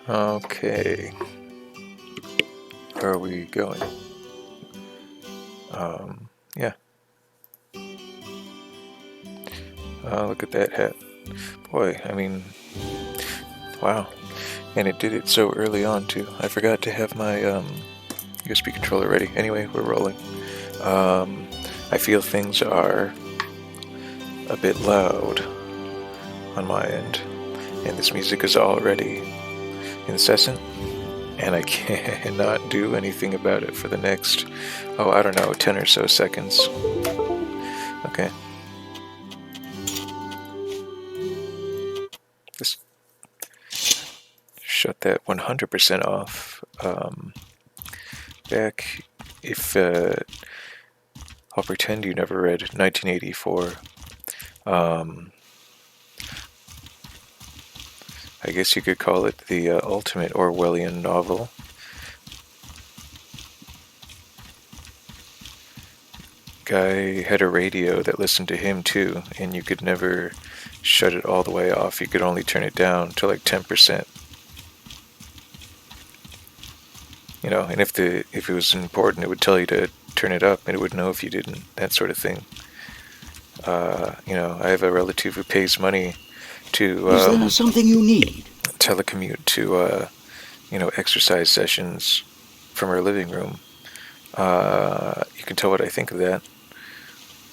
Okay. Where are we going? Yeah. Look at that hat. Boy, I mean, wow. And it did it so early on, too. I forgot to have my USB controller ready. Anyway, we're rolling. I feel things are a bit loud on my end. And this music is already incessant. And I cannot do anything about it for the next, I don't know, 10 or so seconds. Okay. Just shut that 100% off. Back, if I'll pretend you never read 1984. I guess you could call it the ultimate Orwellian novel. Guy had a radio that listened to him too, and you could never shut it all the way off. You could only turn it down to like 10%. You know, and if it was important, it would tell you to turn it up, and it would know if you didn't. That sort of thing. I have a relative who pays money to Is there something you need? telecommute to exercise sessions from her living room. You can tell what I think of that.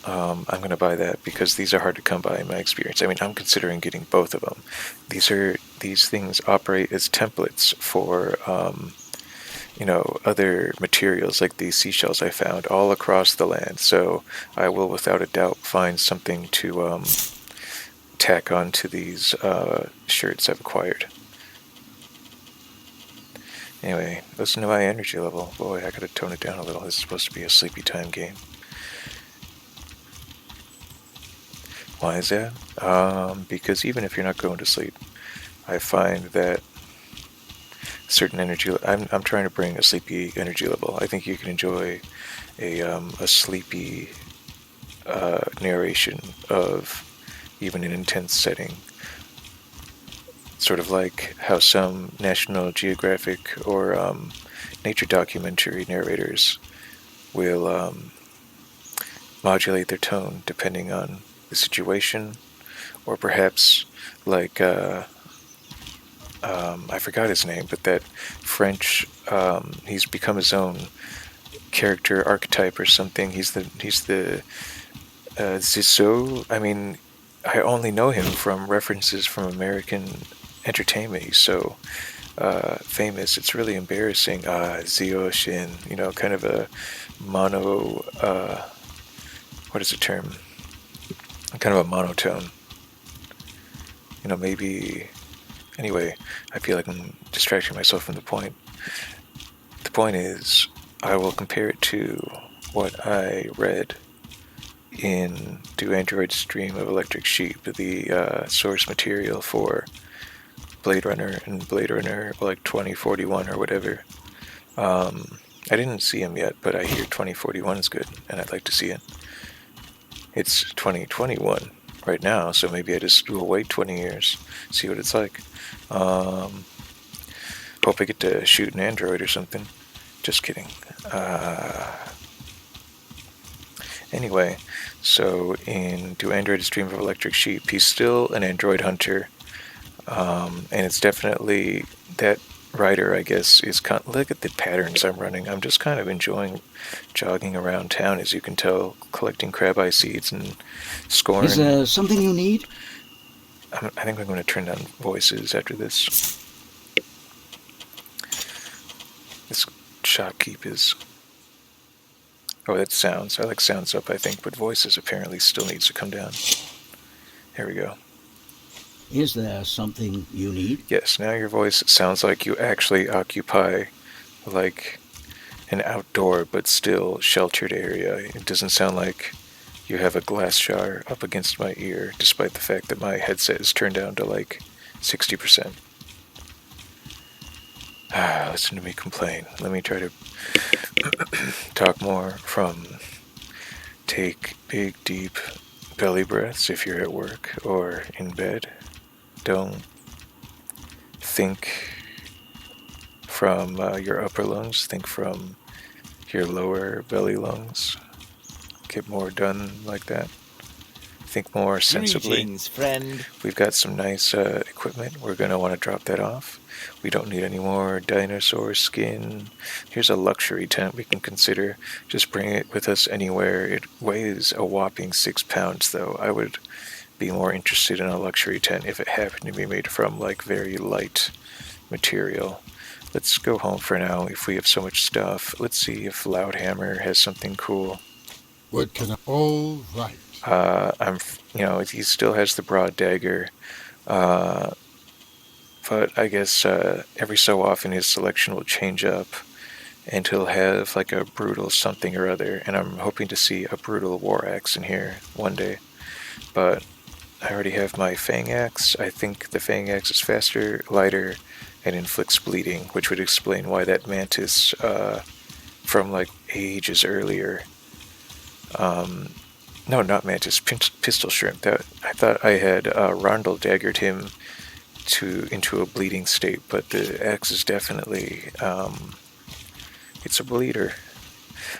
I'm going to buy that because these are hard to come by in my experience. I mean, I'm considering getting both of them. These things operate as templates for other materials like these seashells I found all across the land. So I will without a doubt find something to tack onto these shirts I've acquired. Anyway, listen to my energy level. Boy, I gotta tone it down a little. This is supposed to be a sleepy time game. Why is that? Because even if you're not going to sleep, I find that certain energy. I'm trying to bring a sleepy energy level. I think you can enjoy a sleepy narration of even an intense setting. Sort of like how some National Geographic or nature documentary narrators will modulate their tone depending on the situation, or perhaps like I forgot his name, but that French, he's become his own character archetype or something. He's the Cierzo. I mean, I only know him from references from American entertainment. He's so famous. It's really embarrassing. Zioshin, kind of a mono. What is the term? Kind of a monotone. Maybe. Anyway, I feel like I'm distracting myself from the point. The point is, I will compare it to what I read in Do Androids Dream of Electric Sheep, the source material for Blade Runner and Blade Runner like 2041 or whatever. I didn't see him yet, but I hear 2041 is good, and I'd like to see it. It's 2021 right now, so maybe I just will wait 20 years, see what it's like. Hope I get to shoot an android or something. Just kidding. Anyway, so in Do Androids Dream of Electric Sheep, he's still an android hunter. And it's definitely that writer, I guess, is look at the patterns I'm running. I'm just kind of enjoying jogging around town, as you can tell, collecting crab eye seeds and scoring. Is there something you need? I think I'm going to turn down voices after this. This shopkeep is... Oh, that's sounds. I like sounds up, I think, but voices apparently still needs to come down. There we go. Is there something you need? Yes, now your voice sounds like you actually occupy, like, an outdoor but still sheltered area. It doesn't sound like you have a glass jar up against my ear, despite the fact that my headset is turned down to like 60%. Listen to me complain. Let me try to talk more from take big, deep belly breaths if you're at work or in bed. Don't think from your upper lungs. Think from your lower belly lungs. Get more done like that. Think more sensibly. Greetings, friend. We've got some nice equipment. We're going to want to drop that off. We don't need any more dinosaur skin. Here's a luxury tent we can consider. Just bring it with us anywhere. It weighs a whopping 6 pounds, though. I would be more interested in a luxury tent if it happened to be made from, like, very light material. Let's go home for now if we have so much stuff. Let's see if Loudhammer has something cool. What can I... All right. He still has the broad dagger, but I guess every so often his selection will change up, and he'll have like a brutal something or other, and I'm hoping to see a brutal war axe in here one day. But I already have my fang axe. I think the fang axe is faster, lighter, and inflicts bleeding, which would explain why that mantis from like ages earlier. No, not mantis, pistol shrimp. That I thought I had Rondel daggered him into a bleeding state, but the axe is definitely it's a bleeder.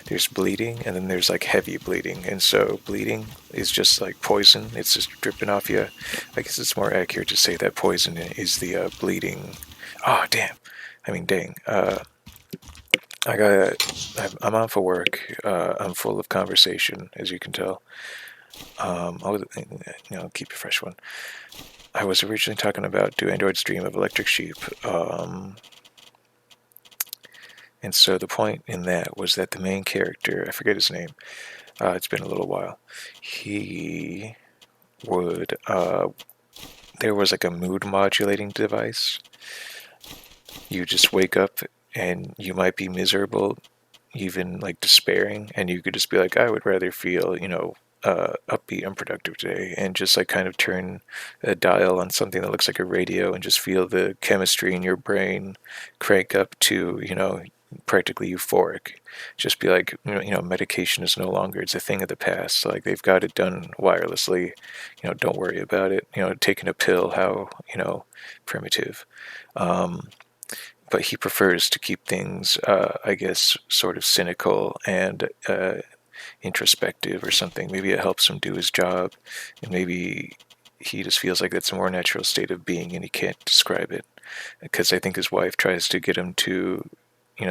There's bleeding, and then there's like heavy bleeding, and so bleeding is just like poison. It's just dripping off you. I guess it's more accurate to say that poison is the bleeding. Oh, damn. I mean, dang. I'm on for work. I'm full of conversation, as you can tell. I'll keep a fresh one. I was originally talking about Do Androids Dream of Electric Sheep? And so the point in that was that the main character, I forget his name, it's been a little while, he would, there was like a mood modulating device. You just wake up and you might be miserable, even like despairing, and you could just be like, I would rather feel, upbeat and productive today, and just like kind of turn a dial on something that looks like a radio and just feel the chemistry in your brain crank up to, practically euphoric. Just be like, medication is no longer, it's a thing of the past. Like they've got it done wirelessly. Don't worry about it. Taking a pill, how, primitive. But he prefers to keep things, I guess, sort of cynical and introspective or something. Maybe it helps him do his job, and maybe he just feels like that's a more natural state of being, and he can't describe it. Because I think his wife tries to get him to,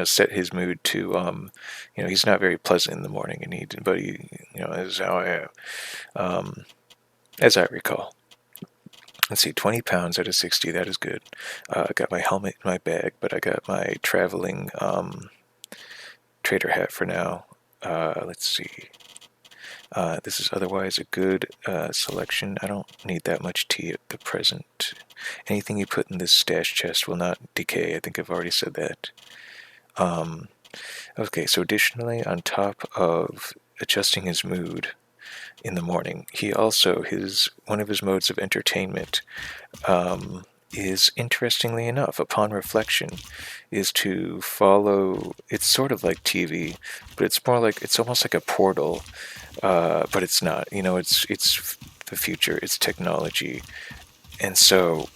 set his mood to, he's not very pleasant in the morning, but he, is how I am, as I recall. Let's see, 20 pounds out of 60, that is good. I got my helmet in my bag, but I got my traveling trader hat for now. Let's see. This is otherwise a good selection. I don't need that much tea at the present. Anything you put in this stash chest will not decay. I think I've already said that. Okay, so additionally, on top of adjusting his mood in the morning, he also, one of his modes of entertainment is, interestingly enough, upon reflection, is to follow, it's sort of like TV, but it's more like, it's almost like a portal, but it's not, it's the future, it's technology, and so,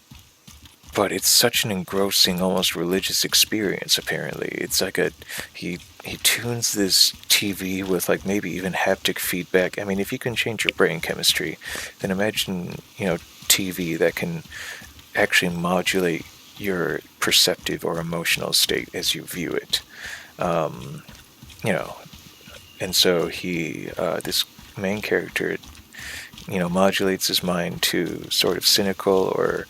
but it's such an engrossing, almost religious experience, apparently. It's like he tunes this TV with like maybe even haptic feedback. I mean, if you can change your brain chemistry, then imagine, TV that can actually modulate your perceptive or emotional state as you view it. And so this main character, modulates his mind to sort of cynical or,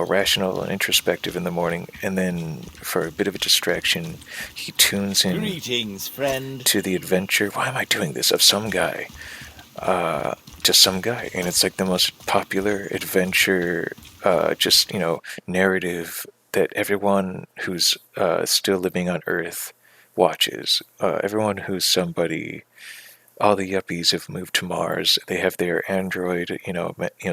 rational and introspective in the morning, and then for a bit of a distraction, he tunes in. Greetings, friend. To the adventure. Why am I doing this? Of some guy. To some guy, and it's like the most popular adventure, narrative that everyone who's still living on Earth watches. Everyone who's somebody. All the yuppies have moved to Mars. They have their android,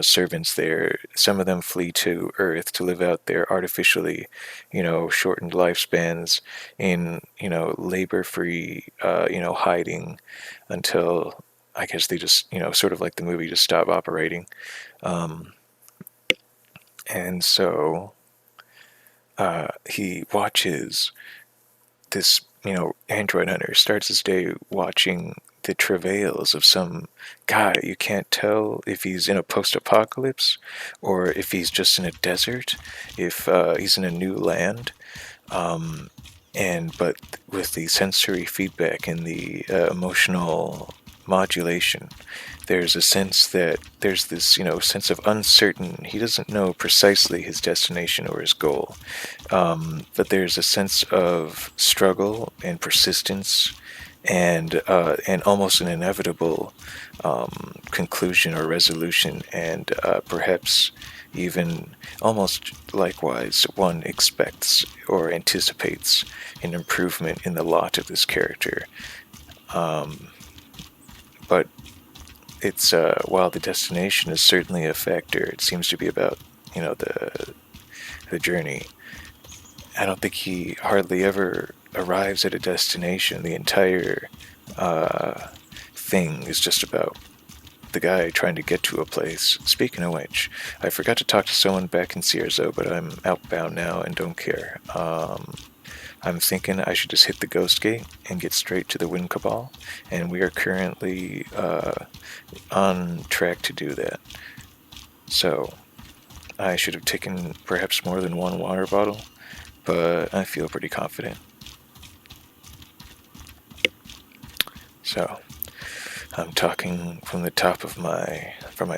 servants there. Some of them flee to Earth to live out their artificially, shortened lifespans in, labor-free, hiding until, I guess they just, sort of like the movie, just stop operating. And so he watches this, android hunter starts his day watching the travails of some guy. You can't tell if he's in a post-apocalypse or if he's just in a desert, if he's in a new land. But with the sensory feedback and the emotional modulation, there's a sense that there's this, sense of uncertain. He doesn't know precisely his destination or his goal, but there's a sense of struggle and persistence, and almost an inevitable conclusion or resolution, and perhaps even almost likewise, one expects or anticipates an improvement in the lot of this character. But it's while the destination is certainly a factor, it seems to be about the journey. I don't think he hardly ever arrives at a destination. The entire thing is just about the guy trying to get to a place. Speaking of which, I forgot to talk to someone back in Cierzo, but I'm outbound now and don't care. I'm thinking I should just hit the Ghost Gate and get straight to the Wind Cabal, and we are currently on track to do that. So, I should have taken perhaps more than one water bottle, but I feel pretty confident. So, I'm talking from the top of my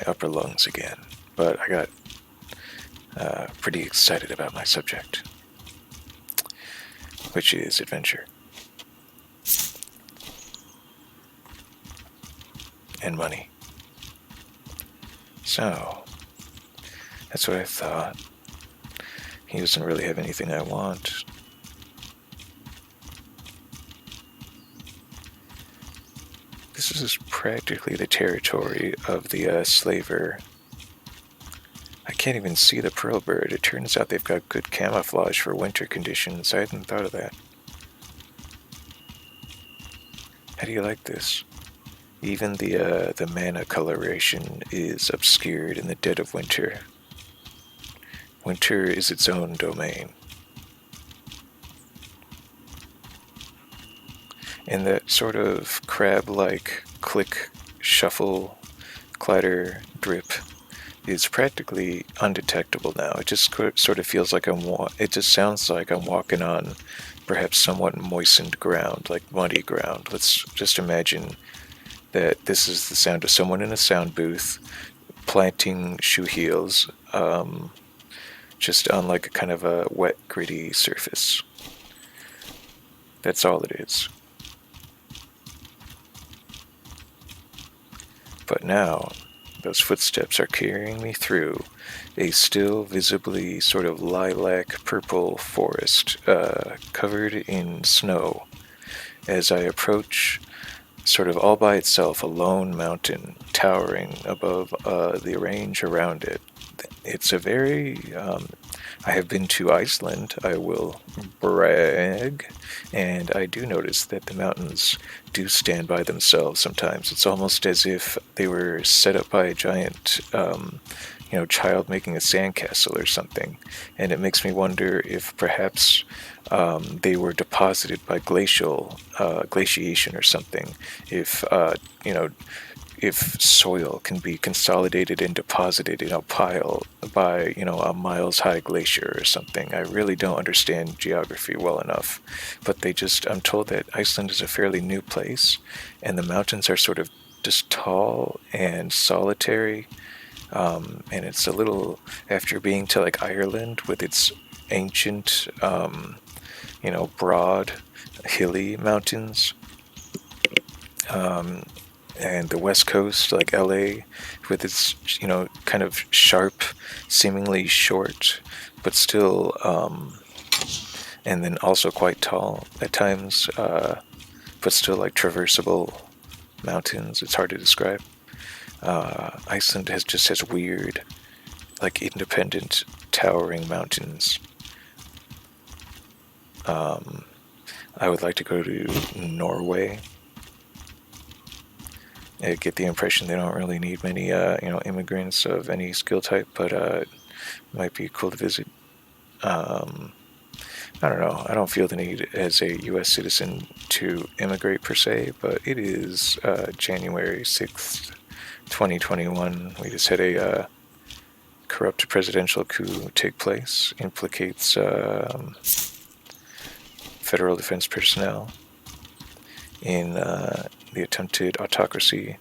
upper lungs again, but I got pretty excited about my subject, which is adventure and money. So, that's what I thought. He doesn't really have anything I want. This is practically the territory of the slaver. I can't even see the pearl bird. It turns out they've got good camouflage for winter conditions. I hadn't thought of that. How do you like this? Even the mana coloration is obscured in the dead of winter. Winter is its own domain. And that sort of crab-like click, shuffle, clatter, drip is practically undetectable now. It just sort of feels like it just sounds like I'm walking on perhaps somewhat moistened ground, like muddy ground. Let's just imagine that this is the sound of someone in a sound booth planting shoe heels, just on like a kind of a wet, gritty surface. That's all it is. But now, those footsteps are carrying me through a still visibly sort of lilac-purple forest covered in snow as I approach, sort of all by itself, a lone mountain towering above the range around it. It's a very... I have been to Iceland, I will brag, and I do notice that the mountains do stand by themselves sometimes. It's almost as if they were set up by a giant, child making a sandcastle or something. And it makes me wonder if perhaps they were deposited by glaciation or something. If soil can be consolidated and deposited in a pile by, a miles-high glacier or something. I really don't understand geography well enough, but I'm told that Iceland is a fairly new place, and the mountains are sort of just tall and solitary, and it's a little, after being to like Ireland with its ancient, broad, hilly mountains, and the West Coast, like LA, with its, kind of sharp, seemingly short, but still, and then also quite tall at times, but still like traversable mountains. It's hard to describe. Iceland has weird, like independent, towering mountains. I would like to go to Norway. I get the impression they don't really need many, immigrants of any skill type, but it might be cool to visit. I don't know. I don't feel the need as a U.S. citizen to immigrate per se, but it is January 6th, 2021. We just had a corrupt presidential coup take place. Implicates federal defense personnel in the attempted autocracy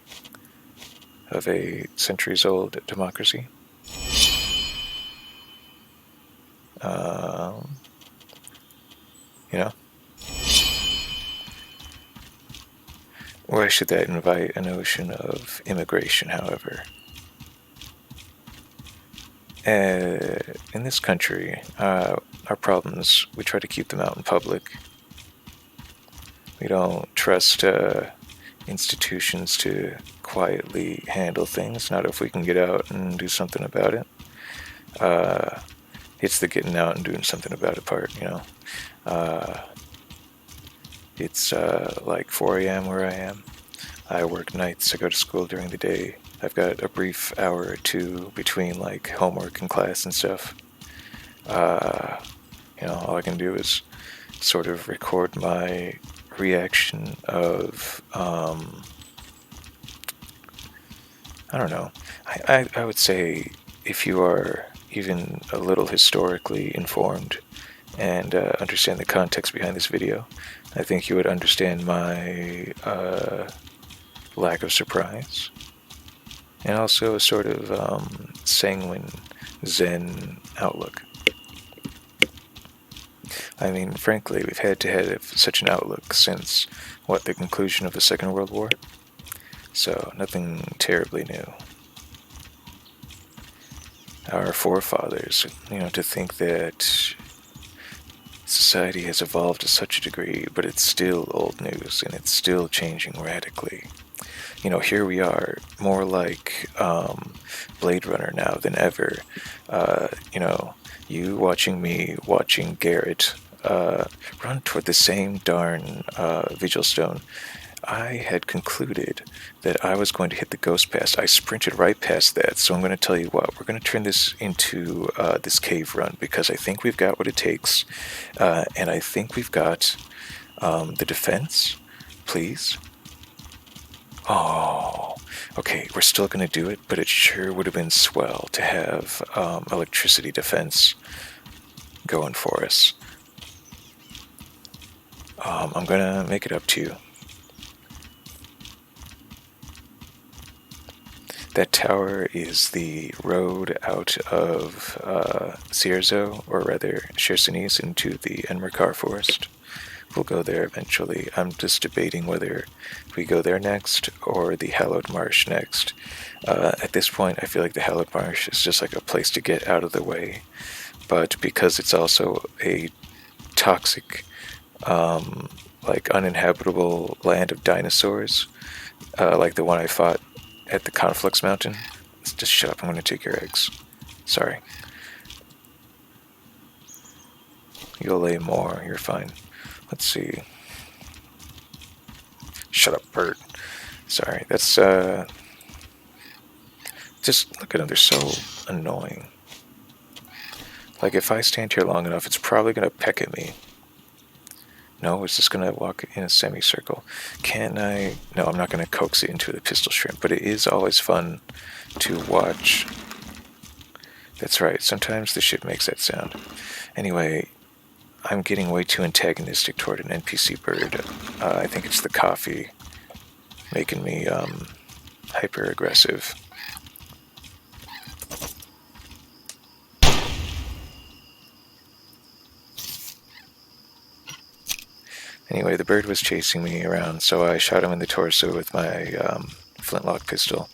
of a centuries-old democracy. You know? Why should that invite a notion of immigration, however? In this country, our problems, we try to keep them out in public. We don't trust institutions to quietly handle things, not if we can get out and do something about it. It's the getting out and doing something about it part, you know. It's like 4 a.m. where I am. I work nights, I go to school during the day. I've got a brief hour or two between like homework and class and stuff. All I can do is sort of record my reaction of, I don't know. I would say if you are even a little historically informed and understand the context behind this video, I think you would understand my lack of surprise, and also a sort of sanguine Zen outlook. I mean, frankly, we've had to have such an outlook since, the conclusion of the Second World War? So, nothing terribly new. Our forefathers, to think that society has evolved to such a degree, but it's still old news, and it's still changing radically. Here we are, more like Blade Runner now than ever. You watching me, watching Garrett run toward the same darn vigil stone. I had concluded that I was going to hit the ghost pass. I sprinted right past that, so I'm going to tell you what. We're going to turn this into this cave run, because I think we've got what it takes, and I think we've got the defense. Please. Oh, okay, we're still going to do it, but it sure would have been swell to have electricity defense going for us. I'm going to make it up to you. That tower is the road out of Cierzo, or rather Chersonese, into the Enmerkar forest. We'll go there eventually. I'm just debating whether we go there next or the Hallowed Marsh next. At this point, I feel like the Hallowed Marsh is just like a place to get out of the way. But because it's also a toxic, uninhabitable land of dinosaurs, like the one I fought at the Conflux Mountain. Just shut up, I'm going to take your eggs. Sorry. You'll lay more, you're fine. Let's see. Shut up, Bert. Sorry, that's, just, look at them, they're so annoying. Like, if I stand here long enough, it's probably going to peck at me. No, it's just going to walk in a semicircle. Can I? No, I'm not going to coax it into the pistol shrimp, but it is always fun to watch. That's right, sometimes the ship makes that sound. Anyway, I'm getting way too antagonistic toward an NPC bird. I think it's the coffee making me hyper-aggressive. Anyway, the bird was chasing me around, so I shot him in the torso with my flintlock pistol.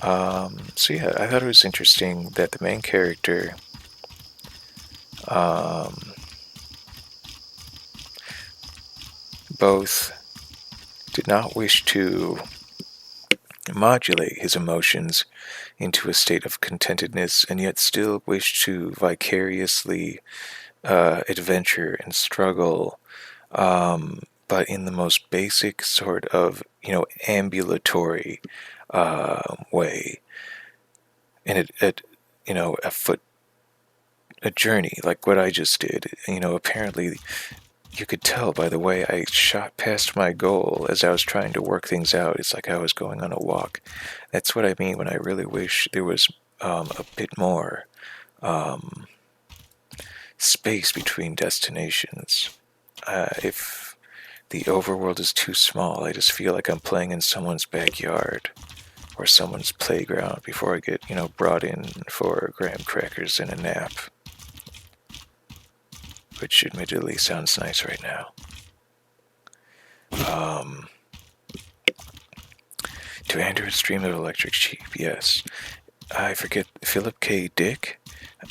So yeah, I thought it was interesting that the main character both did not wish to modulate his emotions into a state of contentedness, and yet still wished to vicariously adventure and struggle, but in the most basic sort of, ambulatory way. And a a journey like what I just did. Apparently you could tell by the way I shot past my goal as I was trying to work things out. It's like I was going on a walk. That's what I mean when I really wish there was a bit more space between destinations. If the overworld is too small, I just feel like I'm playing in someone's backyard or someone's playground before I get, brought in for graham crackers and a nap. Which admittedly sounds nice right now. Do androids dream of electric sheep? Yes. I forget Philip K. Dick,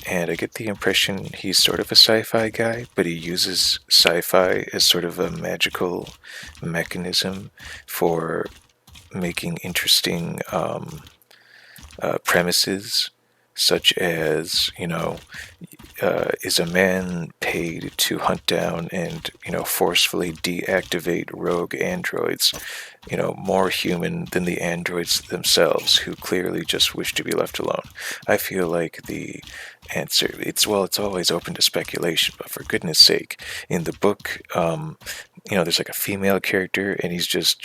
and I get the impression he's sort of a sci-fi guy, but he uses sci-fi as sort of a magical mechanism for making interesting premises, such as, is a man paid to hunt down and, forcefully deactivate rogue androids, more human than the androids themselves, who clearly just wish to be left alone? I feel like the answer, it's always open to speculation, but for goodness sake, in the book, there's like a female character, and he's just,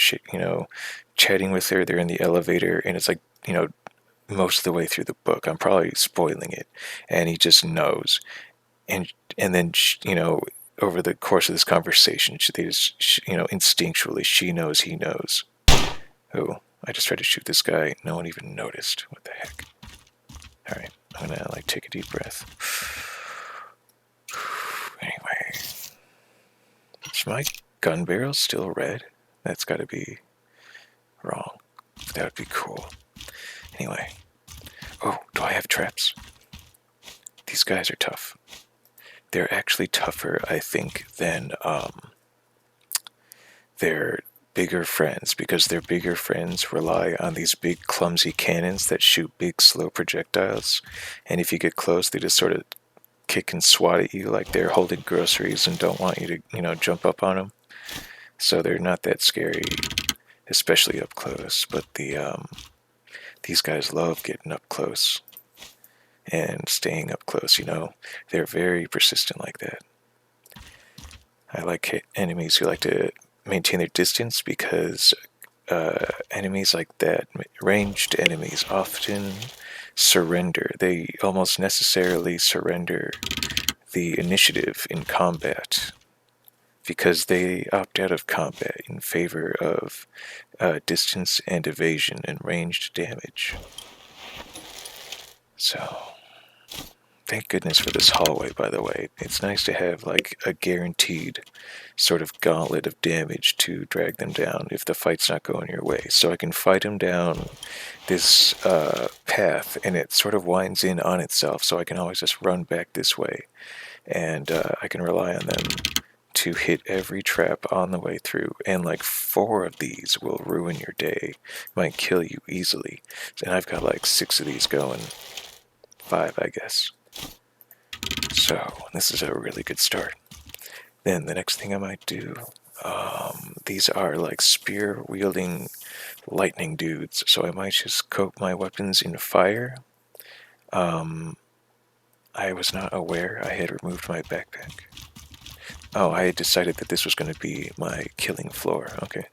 chatting with her. They're in the elevator, and it's like, most of the way through the book, I'm probably spoiling it, and he just knows, and then over the course of this conversation, instinctually she knows he knows. Oh, I just tried to shoot this guy. No one even noticed. What the heck? All right, I'm gonna take a deep breath. Anyway, is my gun barrel still red? That's got to be wrong. That would be cool. Anyway. Oh, do I have traps? These guys are tough. They're actually tougher, I think, than their bigger friends, because their bigger friends rely on these big, clumsy cannons that shoot big, slow projectiles. And if you get close, they just sort of kick and swat at you like they're holding groceries and don't want you to, jump up on them. So they're not that scary, especially up close. But these guys love getting up close and staying up close, They're very persistent like that. I like enemies who like to maintain their distance, because enemies like that, ranged enemies, often surrender. They almost necessarily surrender the initiative in combat, because they opt out of combat in favor of distance and evasion and ranged damage. So, thank goodness for this hallway, by the way. It's nice to have a guaranteed sort of gauntlet of damage to drag them down if the fight's not going your way. So I can fight them down this path, and it sort of winds in on itself, so I can always just run back this way. And I can rely on them to hit every trap on the way through, and 4 of these will ruin your day, might kill you easily. And I've got 6 of these going, 5 I guess. So this is a really good start. Then the next thing I might do, these are spear wielding lightning dudes, so I might just coat my weapons in fire. I was not aware I had removed my backpack. Oh, I had decided that this was going to be my killing floor. Okay.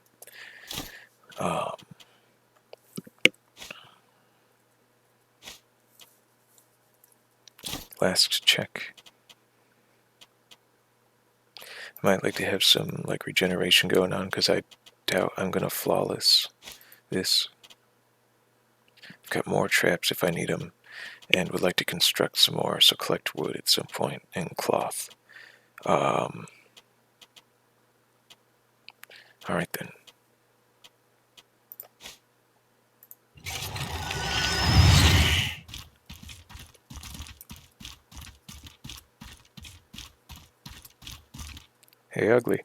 Last check. I might like to have some regeneration going on, because I doubt I'm going to flawless this. I've got more traps if I need them, and would like to construct some more, so collect wood at some point, and cloth. Alright then. Hey, ugly.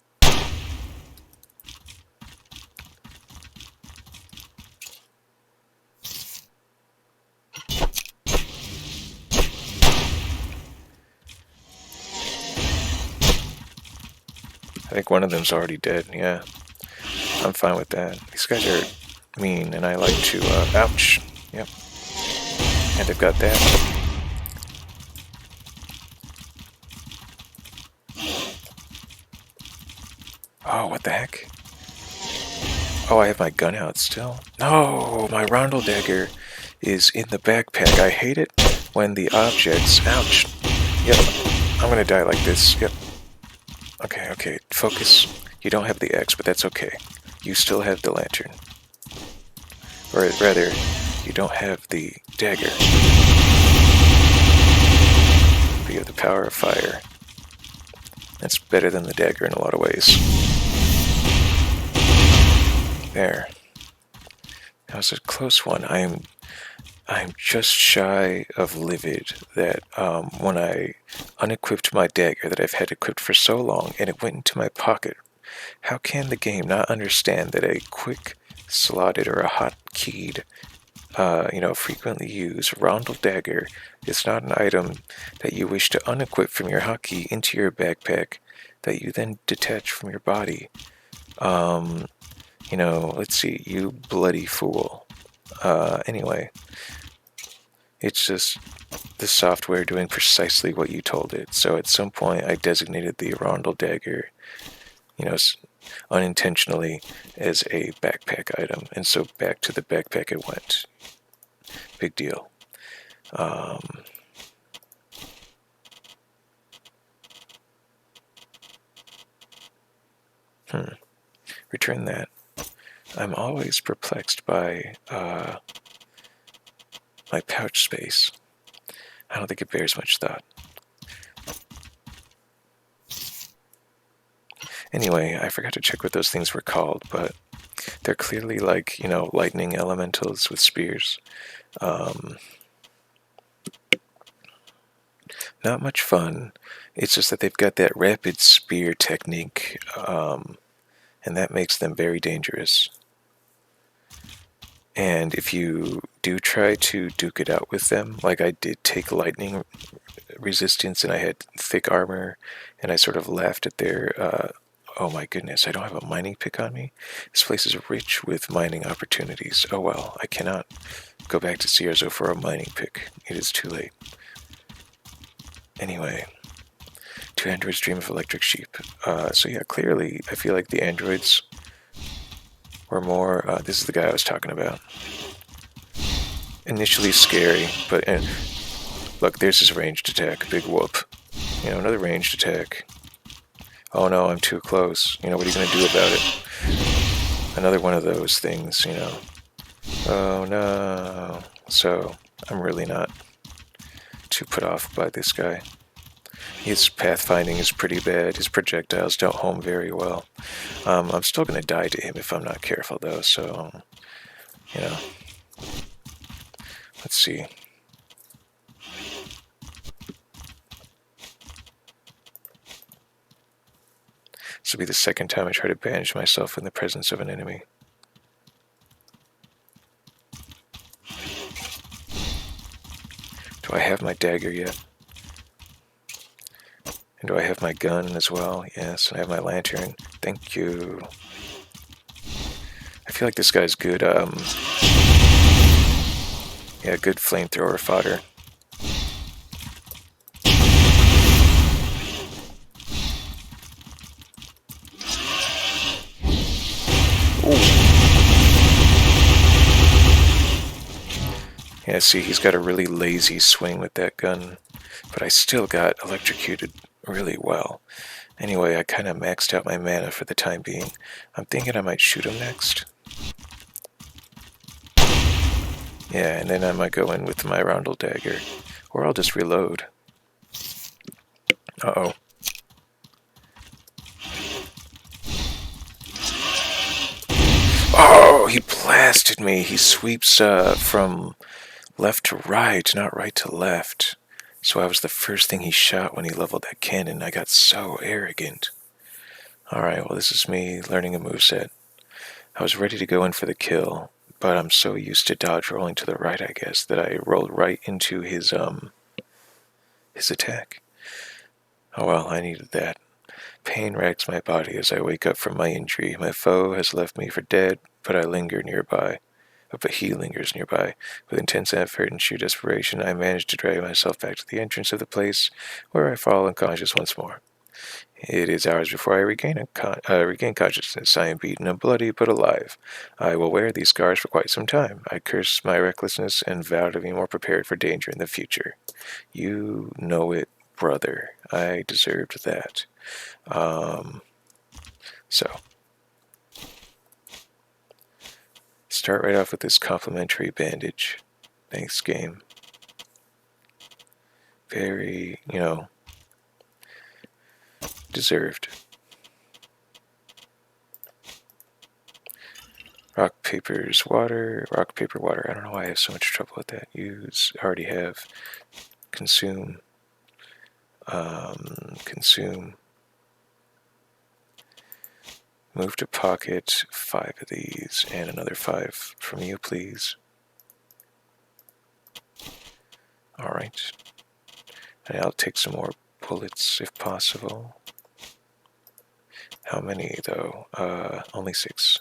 I think one of them's already dead, yeah. I'm fine with that. These guys are mean, and I like to, ouch. Yep. And they've got that. Oh, what the heck? Oh, I have my gun out still. No, my rondel dagger is in the backpack. I hate it when the objects... Ouch. Yep, I'm gonna die like this. Yep. Okay, okay, focus. You don't have the axe, but that's okay. You still have the lantern. Or rather, you don't have the dagger. But you have the power of fire. That's better than the dagger in a lot of ways. There. That was a close one. I'm just shy of livid that when I unequipped my dagger that I've had equipped for so long and it went into my pocket. How can the game not understand that a quick slotted or a hotkeyed, frequently used rondel dagger is not an item that you wish to unequip from your hotkey into your backpack that you then detach from your body? Let's see, you bloody fool. Anyway, it's just the software doing precisely what you told it. So at some point I designated the rondel dagger, unintentionally as a backpack item, and so back to the backpack it went. Big deal. Return that. I'm always perplexed by my pouch space. I don't think it bears much thought. Anyway, I forgot to check what those things were called, but they're clearly like, lightning elementals with spears. Not much fun. It's just that they've got that rapid spear technique, and that makes them very dangerous. And if you do try to duke it out with them, like I did take lightning resistance and I had thick armor, and I sort of laughed at their, oh my goodness, I don't have a mining pick on me? This place is rich with mining opportunities. Oh well, I cannot go back to Cierzo for a mining pick. It is too late. Anyway, two androids dream of electric sheep. So yeah, clearly I feel like the androids were more, this is the guy I was talking about. Initially scary, but look, there's his ranged attack, big whoop. Another ranged attack. Oh no, I'm too close. What are you going to do about it? Another one of those things, Oh no. So, I'm really not too put off by this guy. His pathfinding is pretty bad. His projectiles don't home very well. I'm still going to die to him if I'm not careful, though, so, let's see. This will be the second time I try to banish myself in the presence of an enemy. Do I have my dagger yet? And do I have my gun as well? Yes, and I have my lantern. Thank you. I feel like this guy's good, good flamethrower fodder. Yeah, see, he's got a really lazy swing with that gun, but I still got electrocuted really well. Anyway, I kind of maxed out my mana for the time being. I'm thinking I might shoot him next. Yeah, and then I might go in with my rondel dagger, or I'll just reload. Uh-oh. Oh, he blasted me. He sweeps from left to right, not right to left. So I was the first thing he shot when he leveled that cannon. I got so arrogant. Alright, well, this is me learning a moveset. I was ready to go in for the kill, but I'm so used to dodge rolling to the right, I guess, that I rolled right into his attack. Oh well, I needed that. Pain racks my body as I wake up from my injury. My foe has left me for dead, but I linger nearby. But he lingers nearby. With intense effort and sheer desperation, I manage to drag myself back to the entrance of the place, where I fall unconscious once more. It is hours before I regain consciousness. I am beaten and bloody, but alive. I will wear these scars for quite some time. I curse my recklessness and vow to be more prepared for danger in the future. You know it, brother. I deserved that. So, start right off with this complimentary bandage. Thanks, game. Very, deserved. Rock, papers, water. Rock, paper, water. I don't know why I have so much trouble with that. Use. Already have. Consume. Consume. Move to pocket 5 of these and another 5 from you, please. Alright. And I'll take some more bullets if possible. How many, though? Only 6.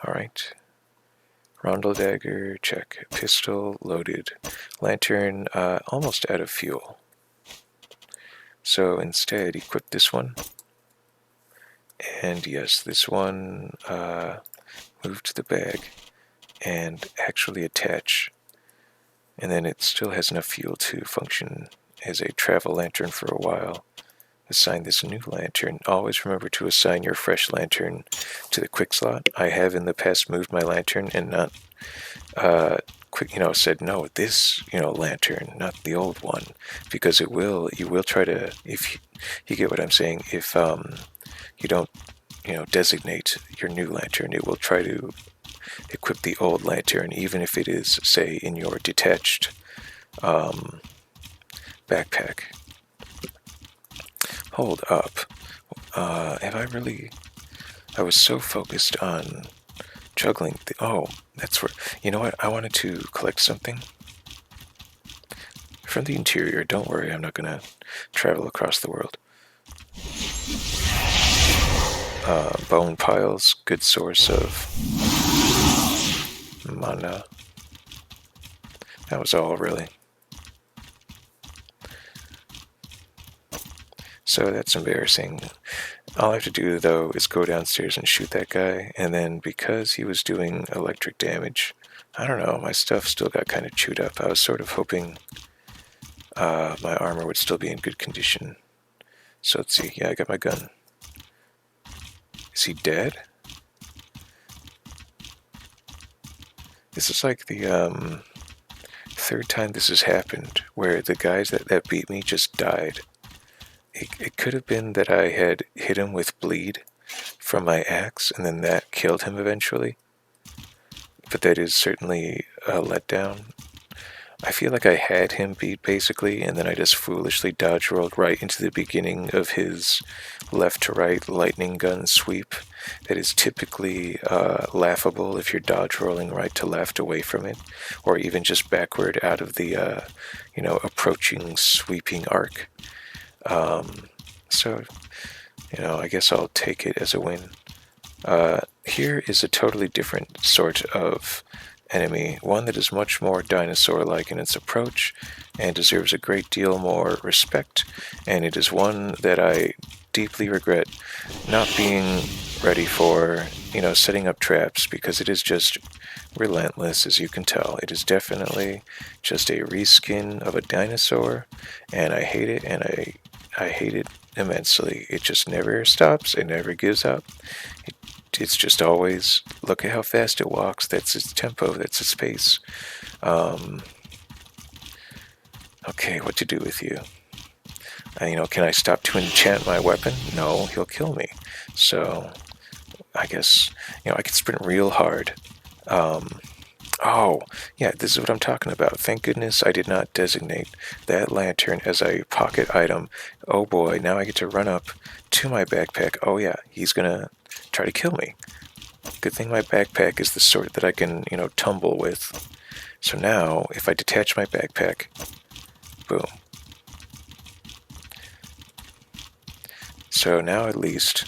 Alright. Rondel dagger, check. Pistol, loaded. Lantern, almost out of fuel. So instead, equip this one. And yes, this one, move to the bag and actually attach. And then it still has enough fuel to function as a travel lantern for a while. Assign this new lantern. Always remember to assign your fresh lantern to the quick slot. I have in the past moved my lantern and not said no, this lantern, not the old one, because you will try to, if you get what I'm saying, if you don't designate your new lantern, it will try to equip the old lantern, even if it is, say, in your detached backpack. Hold up. I was so focused on juggling. That's where, you know what? I wanted to collect something from the interior. Don't worry, I'm not going to travel across the world. Bone piles, good source of mana. That was all, really. So that's embarrassing. All I have to do, though, is go downstairs and shoot that guy, and then because he was doing electric damage, I don't know, my stuff still got kind of chewed up. I was sort of hoping my armor would still be in good condition. So let's see. Yeah, I got my gun. Is he dead? This is like the 3rd time this has happened, where the guys that beat me just died. It could have been that I had hit him with bleed from my axe, and then that killed him eventually. But that is certainly a letdown. I feel like I had him beat, basically, and then I just foolishly dodge rolled right into the beginning of his left-to-right lightning gun sweep. That is typically laughable if you're dodge rolling right to left away from it, or even just backward out of the, approaching sweeping arc. So, I guess I'll take it as a win. Here is a totally different sort of enemy, one that is much more dinosaur-like in its approach and deserves a great deal more respect, and it is one that I deeply regret not being ready for, setting up traps, because it is just relentless, as you can tell. It is definitely just a reskin of a dinosaur, and I hate it, and I hate it immensely. It just never stops. It never gives up. It's just always, look at how fast it walks. That's its tempo. That's its pace. Okay, what to do with you? Can I stop to enchant my weapon? No, he'll kill me. So, I guess, I can sprint real hard. Oh, yeah, this is what I'm talking about. Thank goodness I did not designate that lantern as a pocket item. Oh boy, now I get to run up to my backpack. Oh yeah, he's gonna try to kill me. Good thing my backpack is the sort that I can, tumble with. So now, if I detach my backpack, boom. So now at least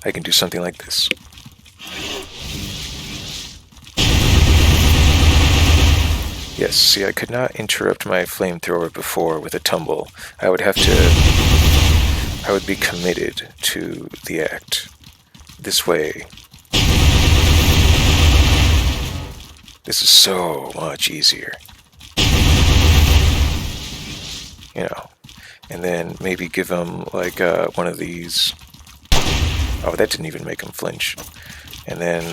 I can do something like this. Yes, see, I could not interrupt my flamethrower before with a tumble. I would be committed to the act. This way, this is so much easier. You know, and then maybe give him like one of these. Oh, that didn't even make him flinch. And then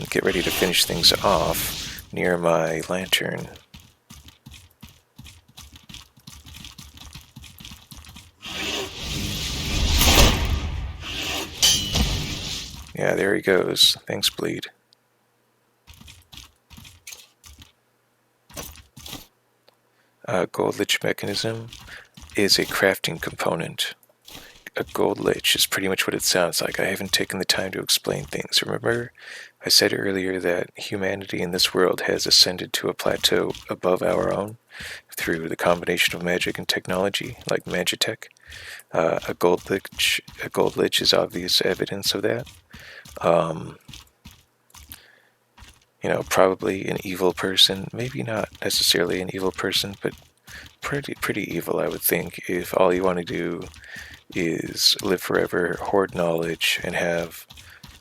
get ready to finish things off near my lantern. Yeah, there he goes. Thanks, Bleed. Gold lich mechanism is a crafting component. A gold lich is pretty much what it sounds like. I haven't taken the time to explain things. Remember, I said earlier that humanity in this world has ascended to a plateau above our own through the combination of magic and technology, like Magitech. A gold lich is obvious evidence of that. Probably an evil person. Maybe not necessarily an evil person, but pretty evil, I would think, if all you want to do is live forever, hoard knowledge, and have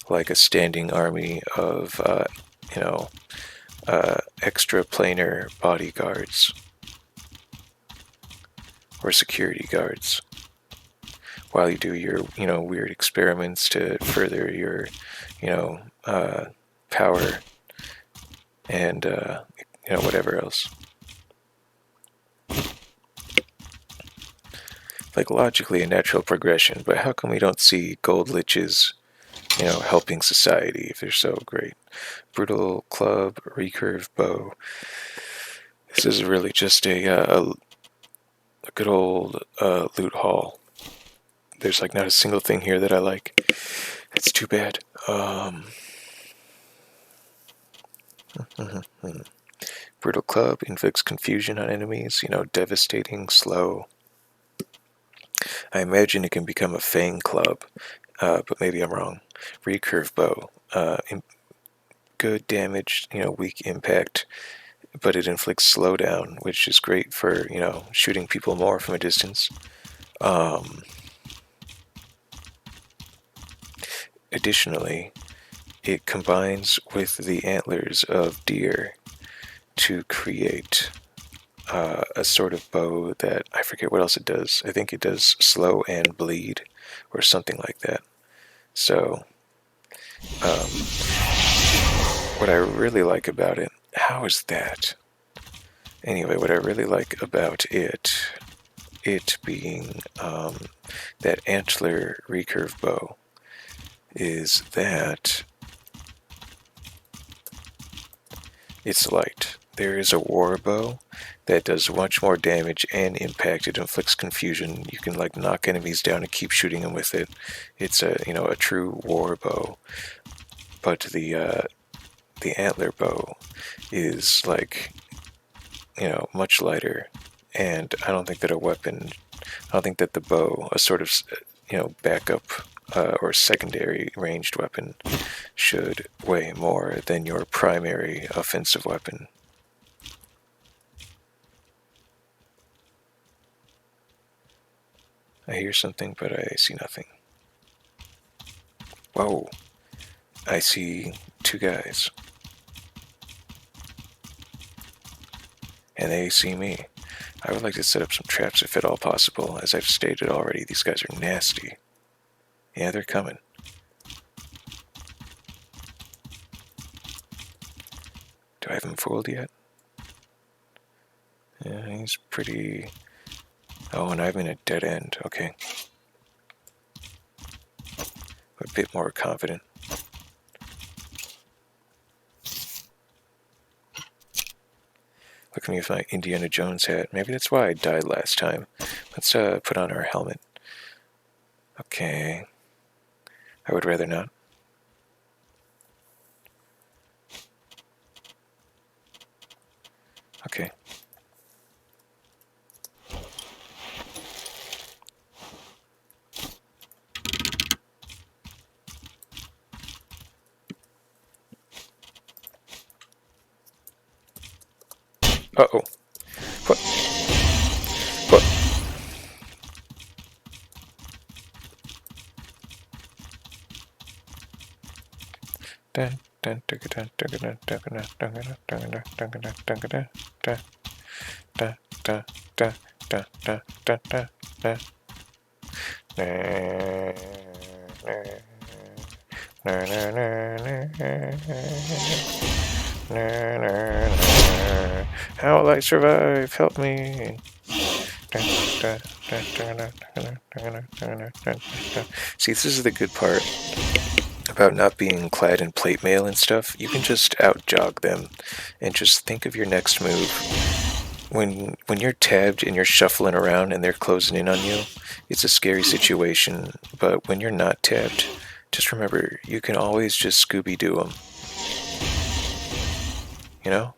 like a standing army of, extra planar bodyguards or security guards while you do your, weird experiments to further your, power and, whatever else. Like logically a natural progression, but how come we don't see gold liches, helping society if they're so great? Brutal club, recurve bow. This is really just a good old loot haul. There's like not a single thing here that I like. It's too bad. Brutal club inflicts confusion on enemies, devastating, slow. I imagine it can become a fang club, but maybe I'm wrong. Recurve bow. Good damage, weak impact, but it inflicts slowdown, which is great for, shooting people more from a distance. Additionally, it combines with the antlers of deer to create a sort of bow that, I forget what else it does. I think it does slow and bleed, or something like that. So, what I really like about it, how is that? Anyway, what I really like about it being that antler recurve bow, is that it's light. There is a war bow that does much more damage and impact. It inflicts confusion. You can like knock enemies down and keep shooting them with it. It's a true war bow. But the antler bow is like much lighter, and I don't think that the bow, a sort of backup or secondary ranged weapon, should weigh more than your primary offensive weapon. I hear something, but I see nothing. Whoa! I see two guys. And they see me. I would like to set up some traps if at all possible. As I've stated already, these guys are nasty. Yeah, they're coming. Do I have him fooled yet? Yeah, he's pretty... Oh, and I'm in a dead end. Okay. A bit more confident. Look at me with my Indiana Jones hat. Maybe that's why I died last time. Let's put on our helmet. Okay. I would rather not. Okay. Uh-oh. What? What? Dun, dun, dun, dun, dun, dun, dun, dun, dun, dun, dun, dun, dun, dun, dun, dun. Da, da, da, da, da, da, da, da. How will I survive? Help me. See, this is the good part about not being clad in plate mail and stuff. You can just out-jog them and just think of your next move. When you're tabbed and you're shuffling around and they're closing in on you, it's a scary situation. But when you're not tabbed, just remember, you can always just Scooby-Doo them. You know?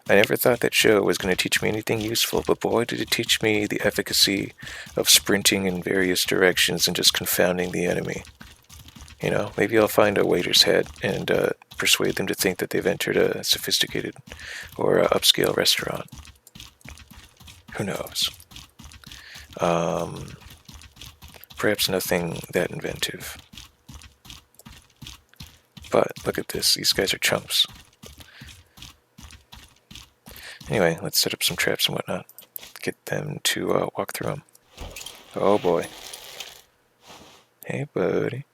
I never thought that show was going to teach me anything useful, but boy, did it teach me the efficacy of sprinting in various directions and just confounding the enemy. You know, maybe I'll find a waiter's head and persuade them to think that they've entered a sophisticated or upscale restaurant. Who knows? Perhaps nothing that inventive. But look at this. These guys are chumps. Anyway, let's set up some traps and whatnot. Get them to walk through them. Oh boy. Hey buddy.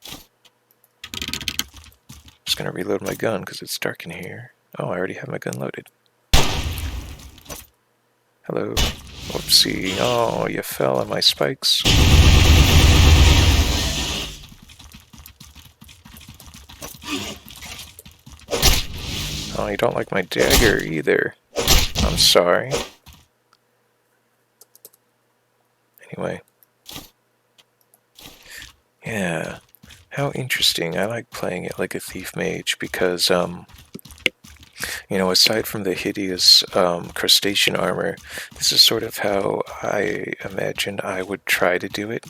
Just gonna reload my gun because it's dark in here. Oh, I already have my gun loaded. Hello. Whoopsie. Oh, you fell on my spikes. Oh, you don't like my dagger either. I'm sorry. Anyway. Yeah. How interesting. I like playing it like a thief mage because, you know, aside from the hideous crustacean armor, this is sort of how I imagine I would try to do it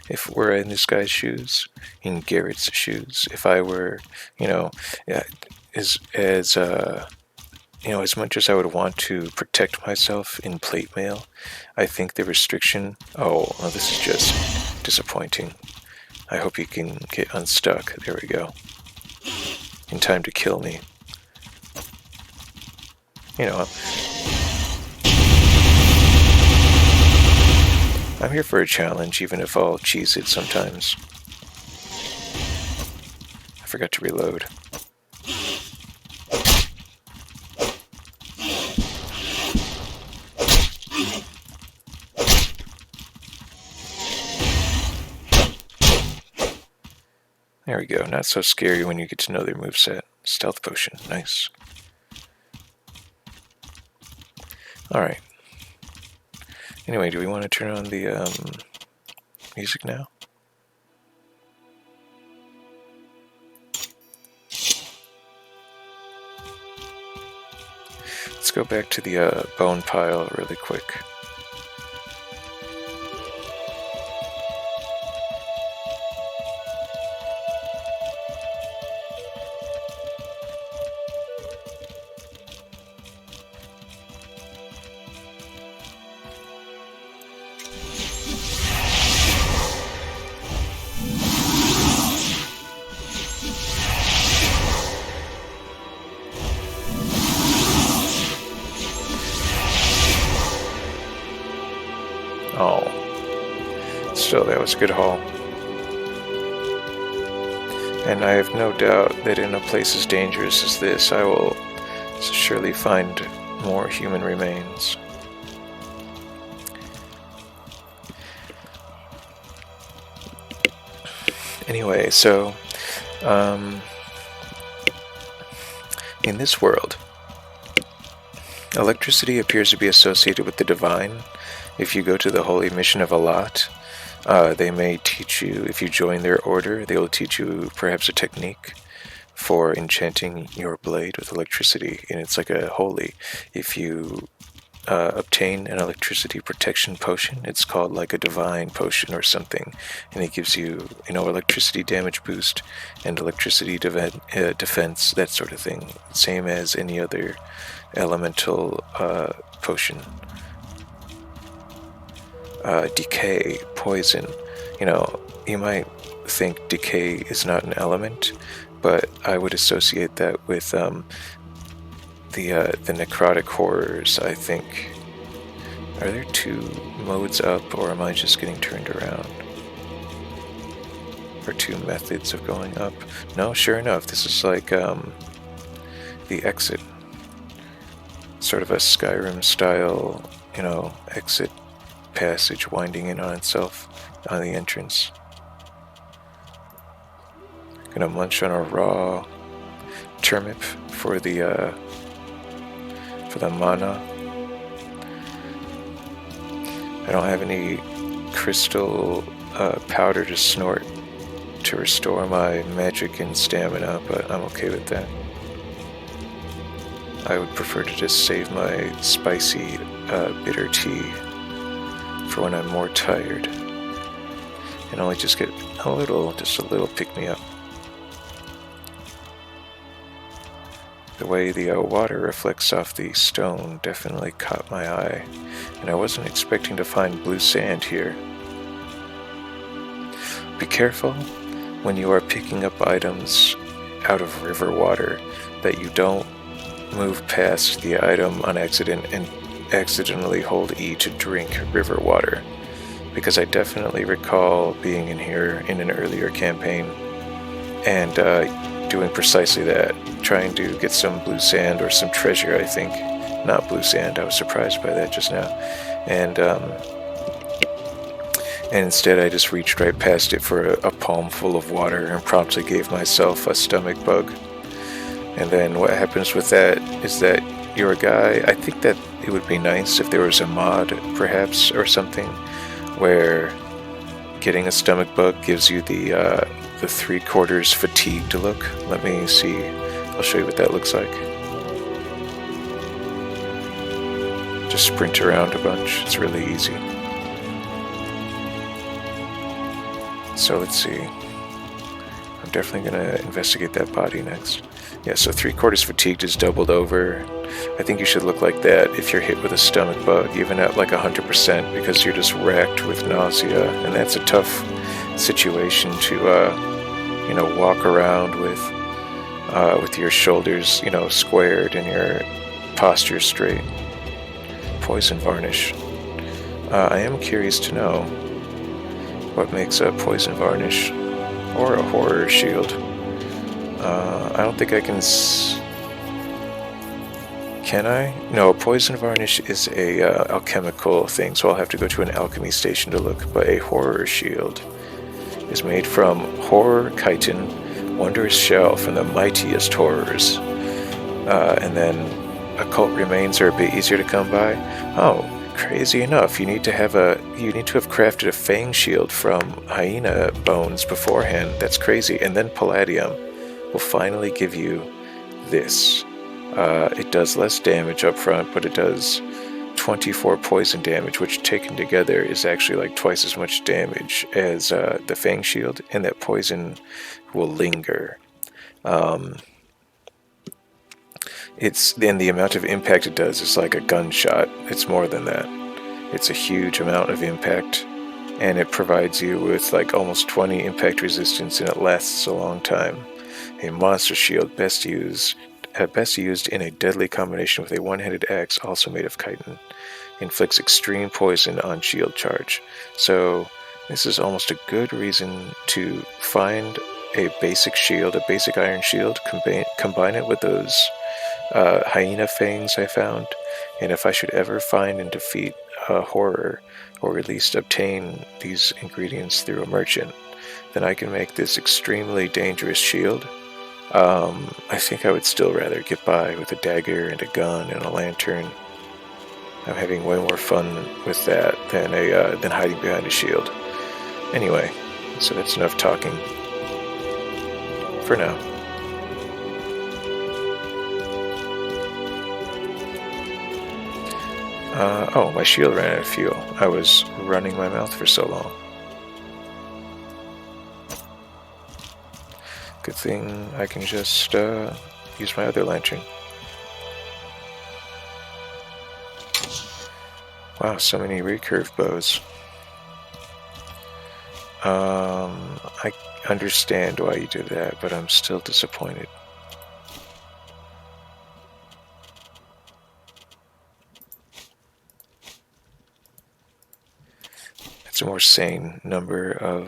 if we're in this guy's shoes, in Garrett's shoes. If I were, you know, you know, as much as I would want to protect myself in plate mail, I think the restriction... Oh, well, this is just disappointing. I hope you can get unstuck. There we go. In time to kill me. You know, I'm here for a challenge, even if I'll cheese it sometimes. I forgot to reload. There we go. Not so scary when you get to know their moveset. Stealth potion. Nice. Alright. Anyway, do we want to turn on the music now? Let's go back to the bone pile really quick. Oh, still, that was a good haul. And I have no doubt that in a place as dangerous as this, I will surely find more human remains. Anyway, so, in this world, electricity appears to be associated with the divine. If you go to the holy mission of Alat, they may teach you, if you join their order, they will teach you perhaps a technique for enchanting your blade with electricity. And it's like a holy. If you obtain an electricity protection potion. It's called like a divine potion or something, and it gives you, electricity damage boost and electricity defense, that sort of thing. Same as any other elemental potion. Decay, poison. You might think decay is not an element, but I would associate that with the necrotic horrors, I think. Are there 2 modes up, or am I just getting turned around? Or 2 methods of going up? No, sure enough, this is like the exit. Sort of a Skyrim style, exit passage winding in on itself on the entrance. Gonna munch on a raw turnip for the mana. I don't have any crystal powder to snort to restore my magic and stamina, but I'm okay with that. I would prefer to just save my spicy bitter tea for when I'm more tired, and only just get just a little pick-me-up. The way the water reflects off the stone definitely caught my eye, and I wasn't expecting to find blue sand here. Be careful when you are picking up items out of river water that you don't move past the item on accident and accidentally hold E to drink river water, because I definitely recall being in here in an earlier campaign and doing precisely that, trying to get some blue sand or some treasure, I think. Not blue sand, I was surprised by that just now. And instead I just reached right past it for a palm full of water and promptly gave myself a stomach bug. And then what happens with that is that you're a guy. I think that it would be nice if there was a mod, perhaps, or something, where getting a stomach bug gives you the 3/4 fatigued look. Let me see. I'll show you what that looks like. Just sprint around a bunch. It's really easy. So let's see. I'm definitely going to investigate that body next. Yeah, so 3/4 fatigued is doubled over. I think you should look like that if you're hit with a stomach bug, even at like 100%, because you're just racked with nausea, and that's a tough situation to, walk around with your shoulders, squared and your posture straight. Poison varnish. I am curious to know what makes a poison varnish or a horror shield. I don't think I can. Can I? No, poison varnish is a alchemical thing, so I'll have to go to an alchemy station to look. But a horror shield is made from horror chitin, wondrous shell from the mightiest horrors, and then occult remains are a bit easier to come by. Oh, crazy enough, you need to have crafted a fang shield from hyena bones beforehand. That's crazy. And then palladium will finally give you this. It does less damage up front, but it does 24 poison damage, which taken together is actually like twice as much damage as the Fang Shield, and that poison will linger. Then the amount of impact it does is like a gunshot. It's more than that. It's a huge amount of impact, and it provides you with like almost 20 impact resistance, and it lasts a long time. A monster shield best used in a deadly combination with a one-handed axe, also made of chitin. Inflicts extreme poison on shield charge. So this is almost a good reason to find a basic shield, a basic iron shield, combine it with those hyena fangs I found, and if I should ever find and defeat a horror, or at least obtain these ingredients through a merchant, then I can make this extremely dangerous shield. I think I would still rather get by with a dagger and a gun and a lantern. I'm having way more fun with that than hiding behind a shield. Anyway, so that's enough talking for now. Oh, my shield ran out of fuel. I was running my mouth for so long. Good thing I can just use my other lantern. Wow, so many recurve bows. I understand why you did that, but I'm still disappointed. It's a more sane number of,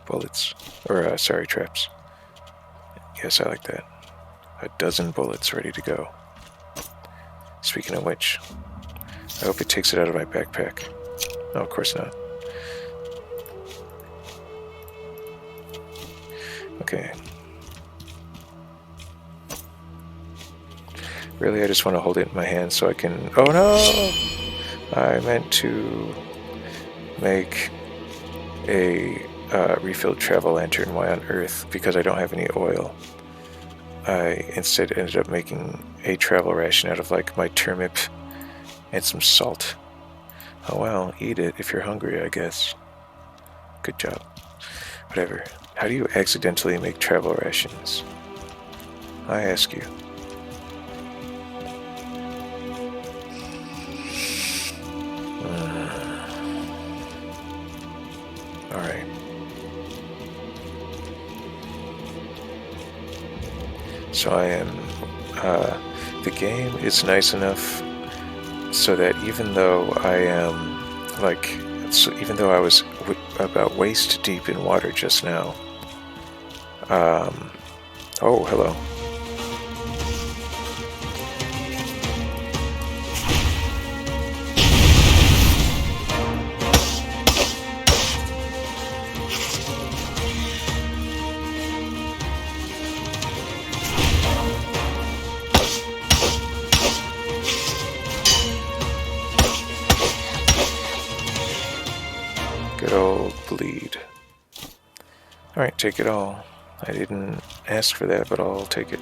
bullets. Or, sorry, traps. Yes, I like that. A dozen bullets ready to go. Speaking of which, I hope it takes it out of my backpack. No, of course not. Okay. Really, I just want to hold it in my hand so I can... Oh no! I meant to make a refilled travel lantern. Why on earth? Because I don't have any oil. I instead ended up making a travel ration out of like my turnip and some salt. Oh well, eat it if you're hungry, I guess. Good job. Whatever. How do you accidentally make travel rations? I ask you. Alright. So I am... the game is nice enough so that even though I am, even though I was about waist deep in water just now, oh, hello. Good old bleed. Alright, take it all. I didn't ask for that, but I'll take it.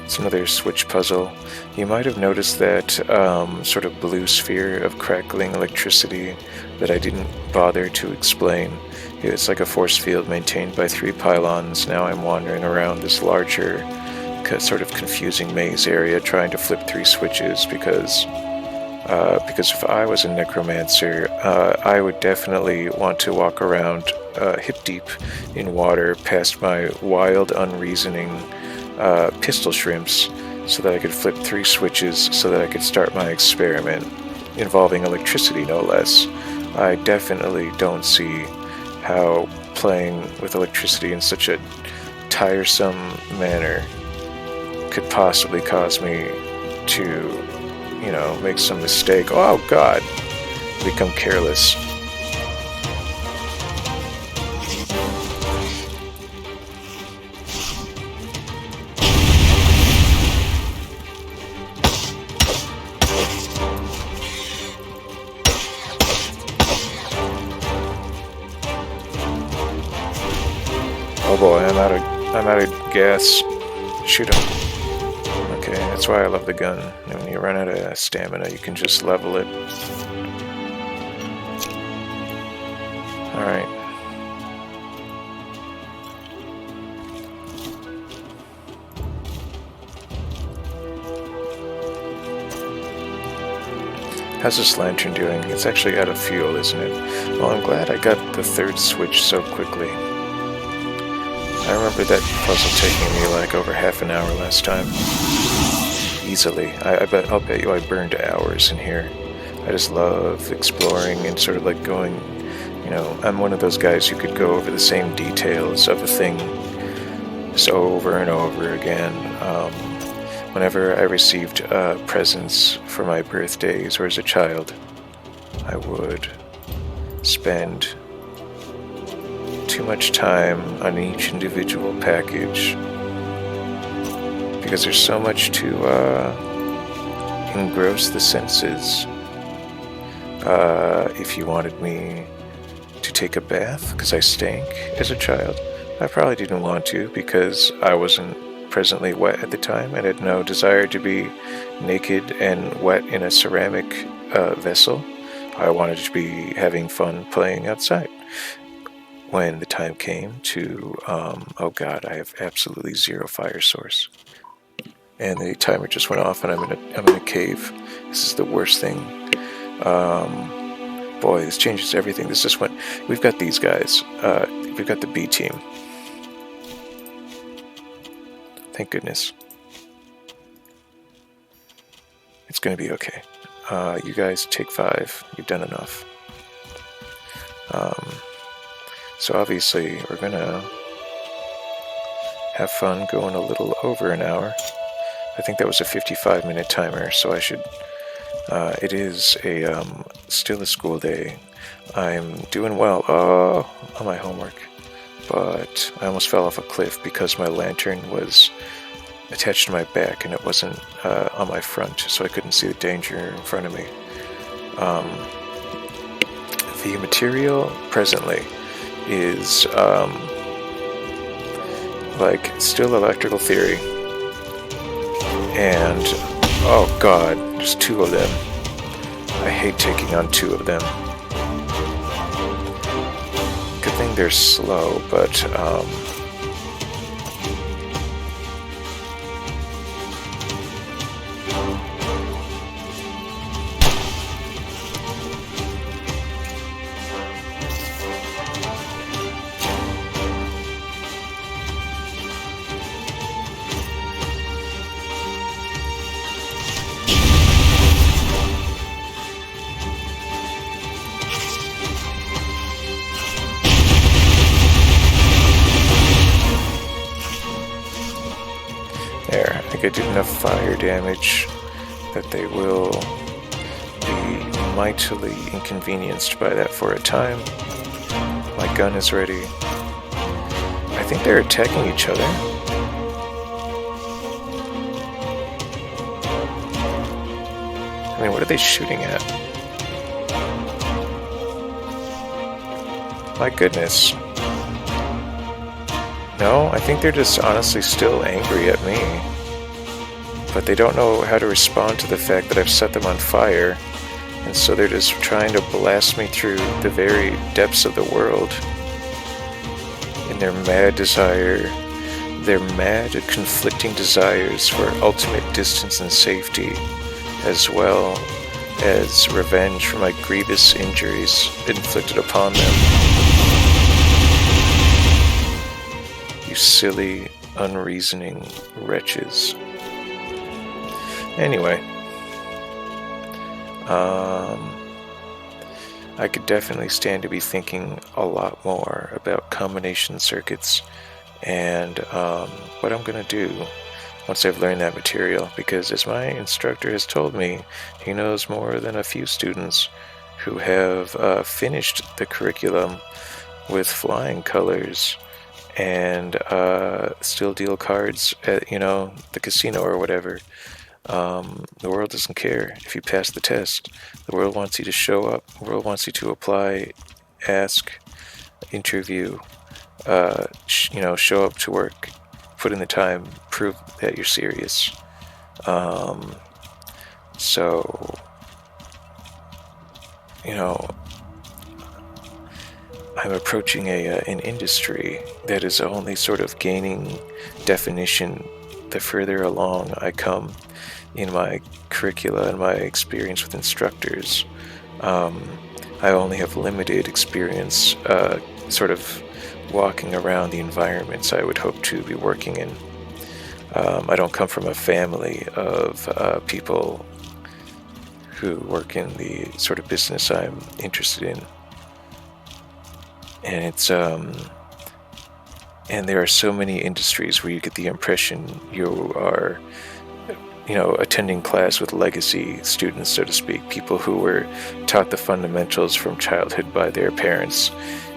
It's another switch puzzle. You might have noticed that sort of blue sphere of crackling electricity that I didn't bother to explain. It's like a force field maintained by 3 pylons. Now I'm wandering around this larger, sort of confusing maze area trying to flip 3 switches because if I was a necromancer, I would definitely want to walk around hip deep in water past my wild, unreasoning pistol shrimps so that I could flip 3 switches so that I could start my experiment involving electricity, no less. I definitely don't see how playing with electricity in such a tiresome manner could possibly cause me to, make some mistake. Oh God, become careless. Oh boy, I'm out of gas. Shoot him. Okay, that's why I love the gun. When you run out of stamina, you can just level it. Alright. How's this lantern doing? It's actually out of fuel, isn't it? Well, I'm glad I got the 3rd switch so quickly. I remember that puzzle taking me like over half an hour last time. Easily. I'll bet you I burned hours in here. I just love exploring and sort of like going, I'm one of those guys who could go over the same details of a thing just over and over again. Whenever I received presents for my birthdays or as a child, I would spend too much time on each individual package because there's so much to engross the senses. If you wanted me to take a bath because I stank as a child, I probably didn't want to because I wasn't presently wet at the time and had no desire to be naked and wet in a ceramic vessel. I wanted to be having fun playing outside. When the time came to, oh god, I have absolutely zero fire source. And the timer just went off and I'm in a cave. This is the worst thing. Boy, this changes everything. This just went, we've got these guys. We've got the B team. Thank goodness. It's going to be okay. You guys take 5. You've done enough. So obviously we're going to have fun going a little over an hour. I think that was a 55-minute timer, so I should... it is still a school day. I'm doing well on my homework, but I almost fell off a cliff because my lantern was attached to my back and it wasn't on my front, so I couldn't see the danger in front of me. The material presently is like still electrical theory, and oh god, there's 2 of them. I hate taking on 2 of them. Good thing they're slow, but there, I think I did enough fire damage that they will be mightily inconvenienced by that for a time. My gun is ready. I think they're attacking each other. I mean, what are they shooting at? My goodness. No, I think they're just honestly still angry at me. But they don't know how to respond to the fact that I've set them on fire. And so they're just trying to blast me through the very depths of the world. In their mad desire, their mad and conflicting desires for ultimate distance and safety, as well as revenge for my grievous injuries inflicted upon them. You silly, unreasoning wretches. Anyway, I could definitely stand to be thinking a lot more about combination circuits and what I'm going to do once I've learned that material, because as my instructor has told me, he knows more than a few students who have finished the curriculum with flying colors and still deal cards at, the casino or whatever. The world doesn't care if you pass the test. The world wants you to show up. The world wants you to apply, ask, interview, show up to work, put in the time, prove that you're serious. So, I'm approaching an industry that is only sort of gaining definition the further along I come in my curricula and my experience with instructors. I only have limited experience sort of walking around the environments I would hope to be working in. I don't come from a family of people who work in the sort of business I'm interested in. And it's and there are so many industries where you get the impression you are attending class with legacy students, so to speak, people who were taught the fundamentals from childhood by their parents,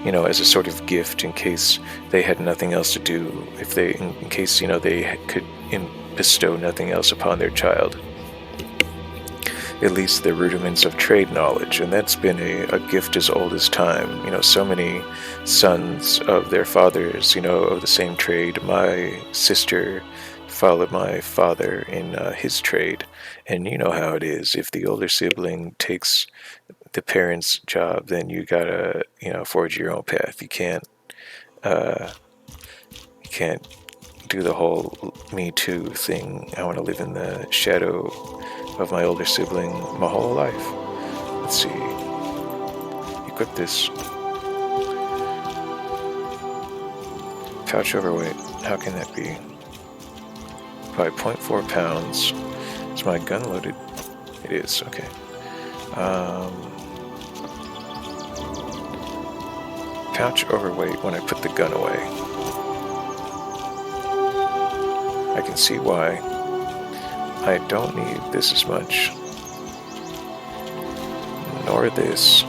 as a sort of gift in case they had nothing else to do, in case they could bestow nothing else upon their child. at least the rudiments of trade knowledge, and that's been a gift as old as time. So many sons of their fathers, of the same trade. My sister followed my father in his trade, and you know how it is. If the older sibling takes the parent's job, then you gotta, forge your own path. You can't do the whole Me Too thing. I want to live in the shadow of my older sibling my whole life. Let's see. Equip this. Pouch overweight. How can that be? By 0.4 pounds. Is my gun loaded? It is, okay. Pouch overweight when I put the gun away. I can see why. I don't need this as much. Nor this.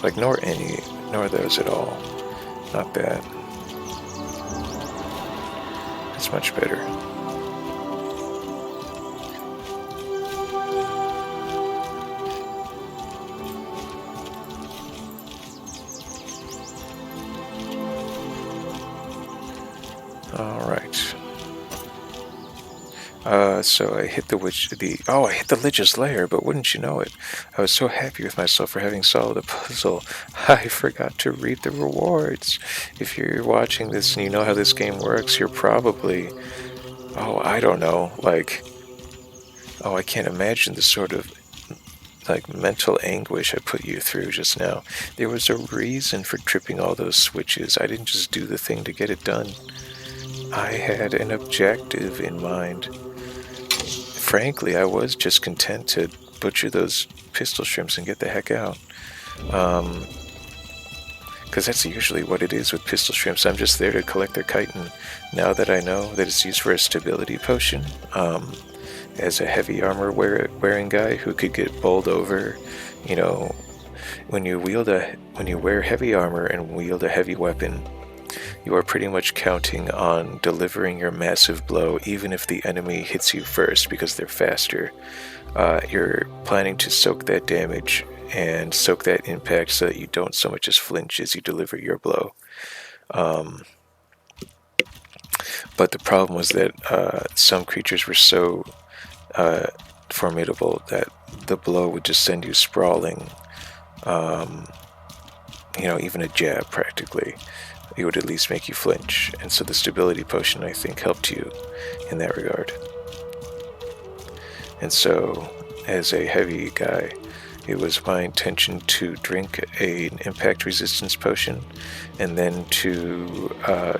Nor those at all. Not bad. It's much better. Alright. So I hit I hit the lich's lair, but wouldn't you know it, I was so happy with myself for having solved a puzzle, I forgot to read the rewards. If you're watching this and you know how this game works, you're probably, I don't know, I can't imagine the sort of, mental anguish I put you through just now. There was a reason for tripping all those switches. I didn't just do the thing to get it done. I had an objective in mind. Frankly, I was just content to butcher those pistol shrimps and get the heck out. Because that's usually what it is with pistol shrimps. I'm just there to collect their chitin. Now that I know that it's used for a stability potion, as a heavy armor wearing guy who could get bowled over, when you wear heavy armor and wield a heavy weapon, you are pretty much counting on delivering your massive blow even if the enemy hits you first because they're faster. You're planning to soak that damage and soak that impact so that you don't so much as flinch as you deliver your blow. But the problem was that some creatures were so formidable that the blow would just send you sprawling. Even a jab practically. It would at least make you flinch, and so the stability potion, I think, helped you in that regard. And so, as a heavy guy, it was my intention to drink an impact resistance potion, and then to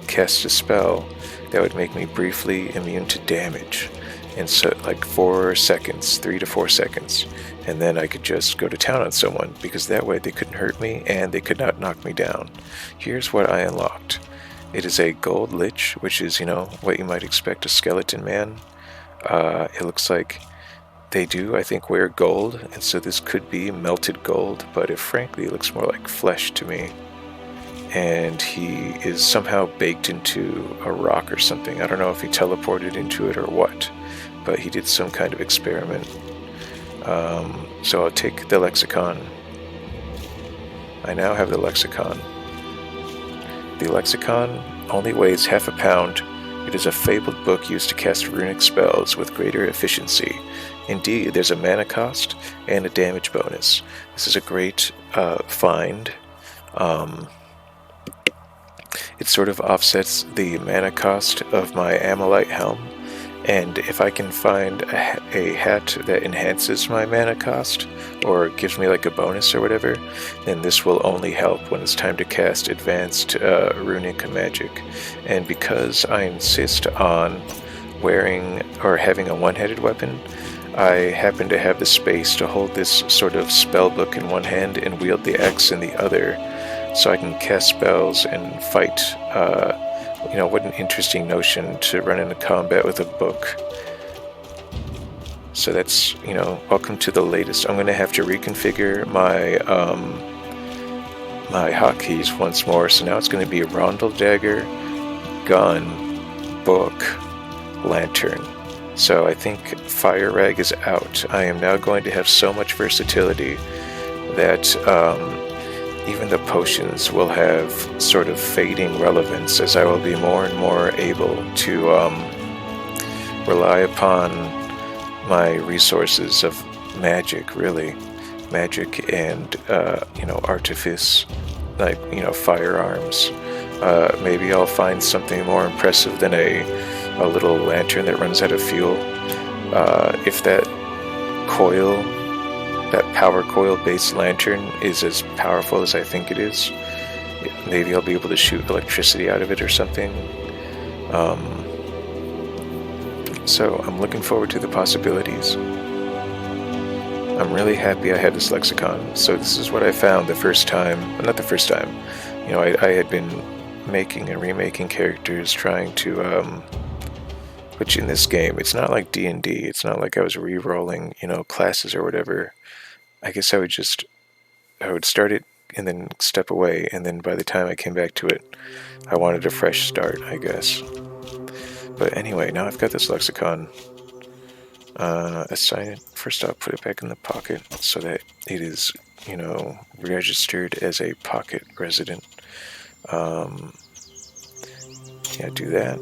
cast a spell that would make me briefly immune to damage. And so, 4 seconds, 3 to 4 seconds. And then I could just go to town on someone, because that way they couldn't hurt me and they could not knock me down. Here's what I unlocked. It is a gold lich, which is, what you might expect a skeleton man. It looks like they do, I think, wear gold, and so this could be melted gold, but frankly, it looks more like flesh to me. And he is somehow baked into a rock or something. I don't know if he teleported into it or what, but he did some kind of experiment. So I'll take the lexicon. I now have the lexicon. The lexicon only weighs half a pound. It is a fabled book used to cast runic spells with greater efficiency. Indeed, there's a mana cost and a damage bonus. This is a great find. It sort of offsets the mana cost of my Amalite helm. And if I can find a hat that enhances my mana cost, or gives me a bonus or whatever, then this will only help when it's time to cast advanced runic magic. And because I insist on wearing or having a one-handed weapon, I happen to have the space to hold this sort of spell book in one hand and wield the axe in the other, so I can cast spells and fight. What an interesting notion to run into combat with a book. So that's, welcome to the latest. I'm going to have to reconfigure my my hotkeys once more. So now it's going to be rondel dagger, gun, book, lantern. So I think Fire Rag is out. I am now going to have so much versatility that even the potions will have sort of fading relevance, as I will be more and more able to rely upon my resources of magic, really. Magic and, artifice, like, firearms. Maybe I'll find something more impressive than a little lantern that runs out of fuel. If that power coil based lantern is as powerful as I think it is, maybe I'll be able to shoot electricity out of it or something. So I'm looking forward to the possibilities. I'm really happy I have this lexicon. So this is what I found the first time. Not the first time. I had been making and remaking characters, trying to which in this game, it's not like D&D. It's not like I was re-rolling, classes or whatever. I guess I would start it and then step away, and then by the time I came back to it, I wanted a fresh start, I guess. But anyway, now I've got this lexicon. Assign it. First, I'll put it back in the pocket so that it is, registered as a pocket resident. Do that.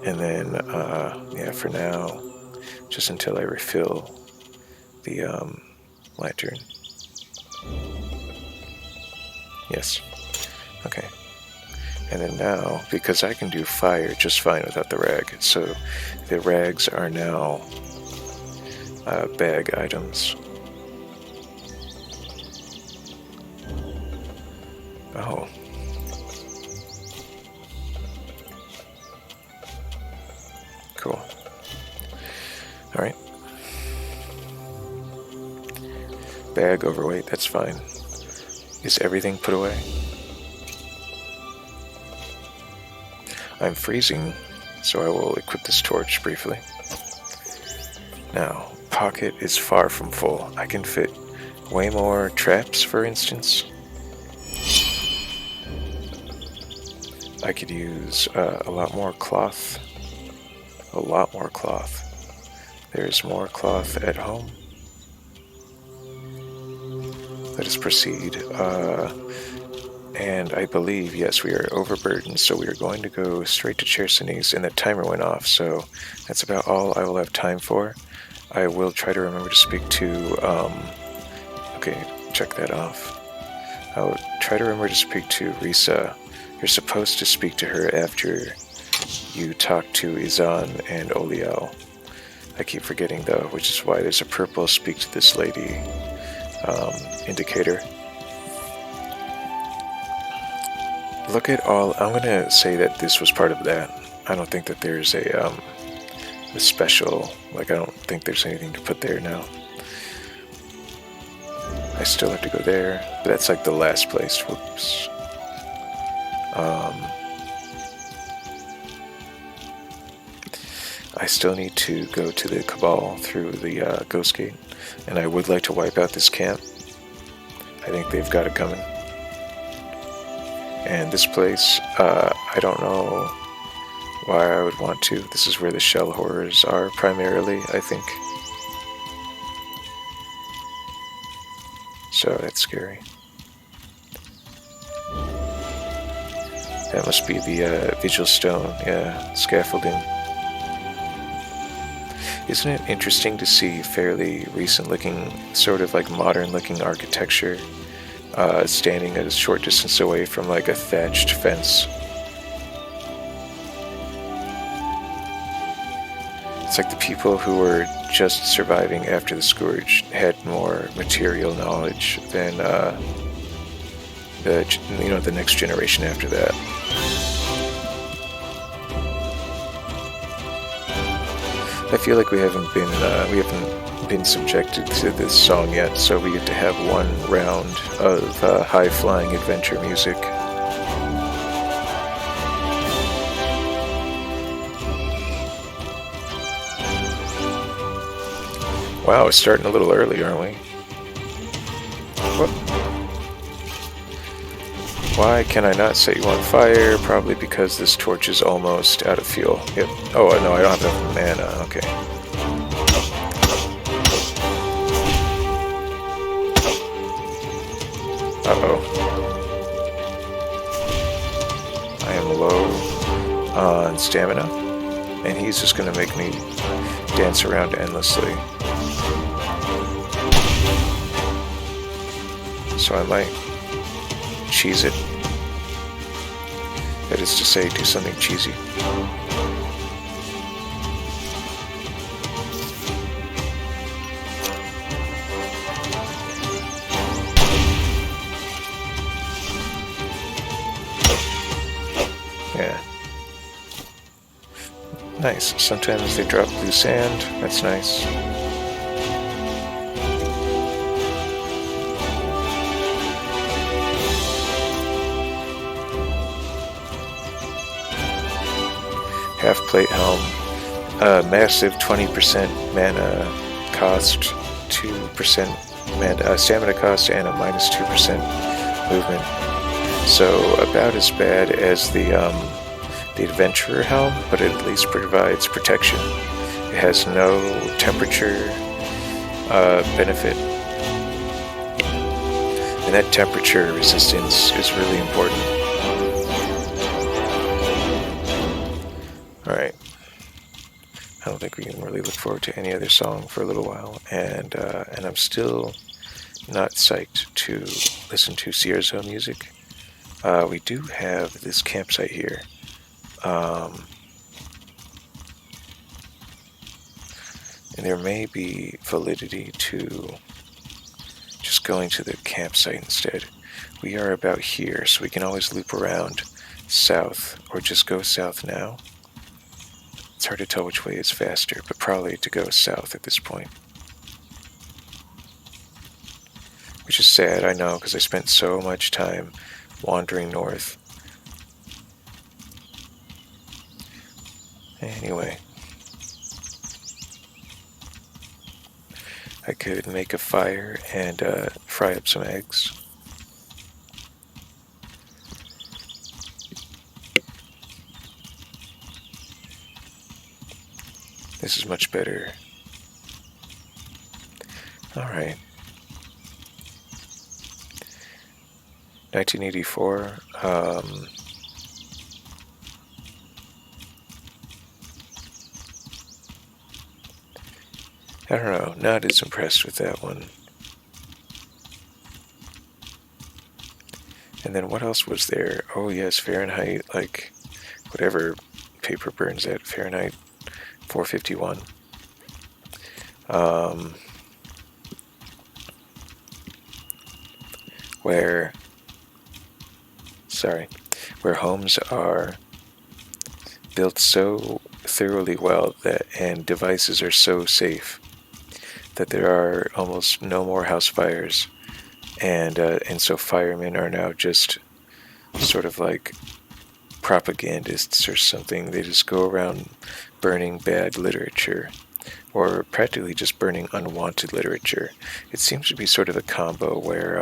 And then, for now, just until I refill the lantern. Yes. Okay. And then now, because I can do fire just fine without the rag, so the rags are now bag items. Oh. Cool. Alright. Bag overweight, that's fine. Is everything put away? I'm freezing, so I will equip this torch briefly. Now, pocket is far from full. I can fit way more traps, for instance. I could use a lot more cloth. A lot more cloth. There's more cloth at home. Let us proceed. And I believe, yes, we are overburdened, so we are going to go straight to Cierzo, and the timer went off, so that's about all I will have time for. I will try to remember to speak to, okay, check that off. I'll try to remember to speak to Risa. You're supposed to speak to her after you talk to Izan and Oliel. I keep forgetting, though, which is why there's a purple speak to this lady indicator. Look at all. I'm gonna say that this was part of that. I don't think that there's a special. Like, I don't think there's anything to put there now. I still have to go there, but that's like the last place. Whoops. I still need to go to the Cabal through the Ghost Gate, and I would like to wipe out this camp. I think they've got it coming. And this place, I don't know why I would want to. This is where the shell horrors are primarily, I think. So that's scary. That must be the Vigil Stone, yeah, scaffolding. Isn't it interesting to see fairly recent looking, sort of like modern looking architecture standing at a short distance away from like a thatched fence? It's like the people who were just surviving after the Scourge had more material knowledge than the next generation after that. I feel like we haven't been subjected to this song yet, so we get to have one round of high-flying adventure music. Wow, we're starting a little early, aren't we? Whoop. Why can I not set you on fire? Probably because this torch is almost out of fuel. Yep. Oh, no, I don't have enough mana. Okay. Uh-oh. I am low on stamina, and he's just going to make me dance around endlessly. So I might cheese it. That is to say, do something cheesy. Yeah. Nice. Sometimes they drop blue sand. That's nice. Half plate helm. Massive 20% mana cost, 2% mana, stamina cost, and a minus 2% movement. So about as bad as the adventurer helm, but it at least provides protection. It has no temperature benefit, and that temperature resistance is really important. Alright. I don't think we can really look forward to any other song for a little while, and I'm still not psyched to listen to Cierzo music. We do have this campsite here. And there may be validity to just going to the campsite instead. We are about here, so we can always loop around south, or just go south now. It's hard to tell which way is faster, but probably to go south at this point. Which is sad, I know, because I spent so much time wandering north. Anyway. I could make a fire and fry up some eggs. This is much better. Alright. 1984. I don't know, not as impressed with that one. And then what else was there? Oh yes, Fahrenheit, like whatever paper burns at, Fahrenheit 451. Where homes are built so thoroughly well and devices are so safe that there are almost no more house fires, and so firemen are now just sort of like propagandists or something. They just go around burning bad literature, or practically just burning unwanted literature. It seems to be sort of a combo where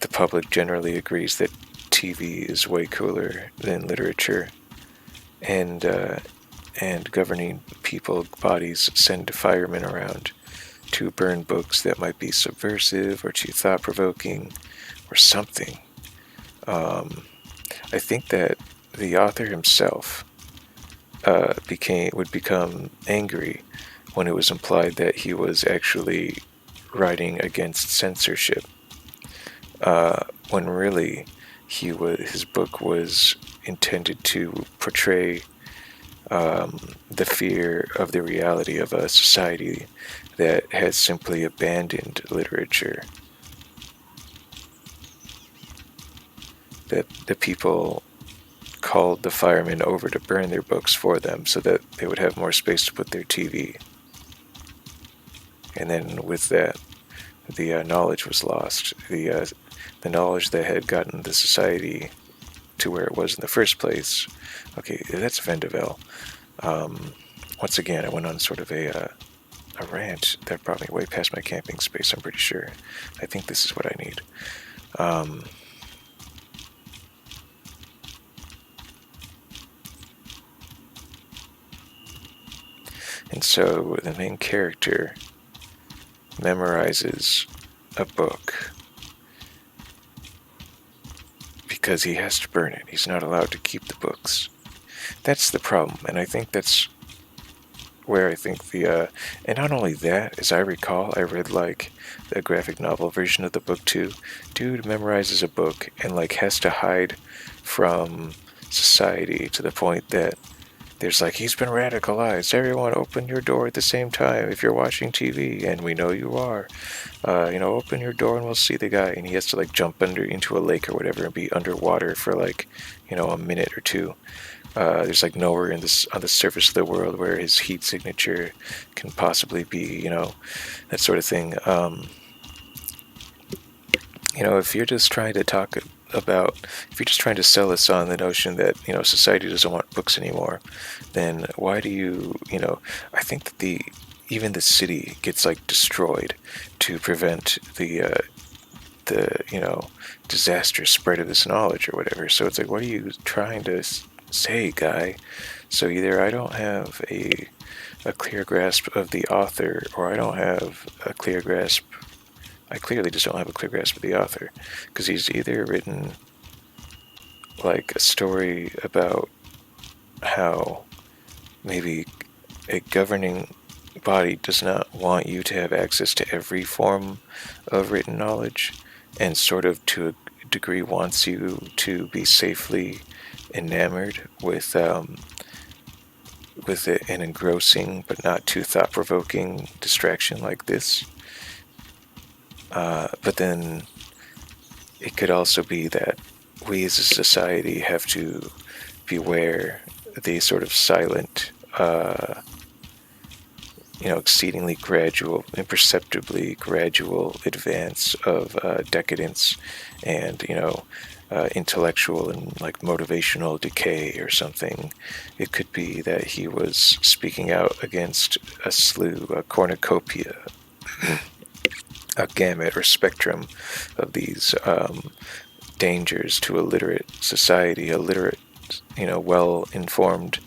the public generally agrees that TV is way cooler than literature, and governing people, bodies, send firemen around to burn books that might be subversive or too thought-provoking or something. I think that the author himself would become angry when it was implied that he was actually writing against censorship, when really his book was intended to portray the fear of the reality of a society that has simply abandoned literature. That the people called the firemen over to burn their books for them so that they would have more space to put their TV. And then with that, the knowledge was lost. The knowledge that had gotten the society to where it was in the first place. Okay, that's Vendavel. Once again, I went on sort of a rant that brought me way past my camping space, I'm pretty sure. I think this is what I need. And so the main character memorizes a book because he has to burn it. He's not allowed to keep the books. That's the problem, and I think that's where I think and not only that, as I recall, I read like the graphic novel version of the book too. Dude memorizes a book and like has to hide from society to the point that there's like, he's been radicalized. Everyone open your door at the same time if you're watching TV, and we know you are. Open your door and we'll see the guy. And he has to like jump into a lake or whatever and be underwater for like, a minute or two. There's like nowhere on the surface of the world where his heat signature can possibly be, that sort of thing. If you're just trying to if you're just trying to sell us on the notion that, society doesn't want books anymore, then why do you, I think that even the city gets like destroyed to prevent the disastrous spread of this knowledge or whatever. So it's like, what are you trying to say, guy? So either I don't have a clear grasp of the author, or I don't have a clear grasp. I clearly just don't have a clear grasp of the author, because he's either written like a story about how maybe a governing body does not want you to have access to every form of written knowledge, and sort of to a degree wants you to be safely enamored with an engrossing but not too thought-provoking distraction like this. But then it could also be that we as a society have to beware the sort of silent, exceedingly gradual, imperceptibly gradual advance of decadence and, intellectual and like motivational decay or something. It could be that he was speaking out against a cornucopia, a gamut or spectrum of these dangers to a literate society, a literate, well-informed,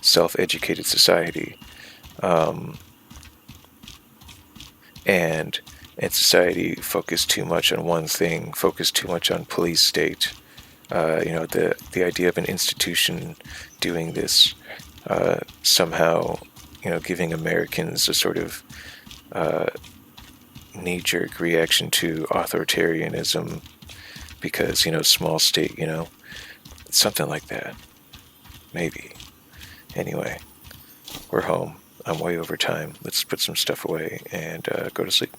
self-educated society. And society focused too much on one thing, focused too much on police state. The idea of an institution doing this, somehow, giving Americans a sort of knee-jerk reaction to authoritarianism because, small state, something like that. Maybe. Anyway, we're home. I'm way over time. Let's put some stuff away and go to sleep.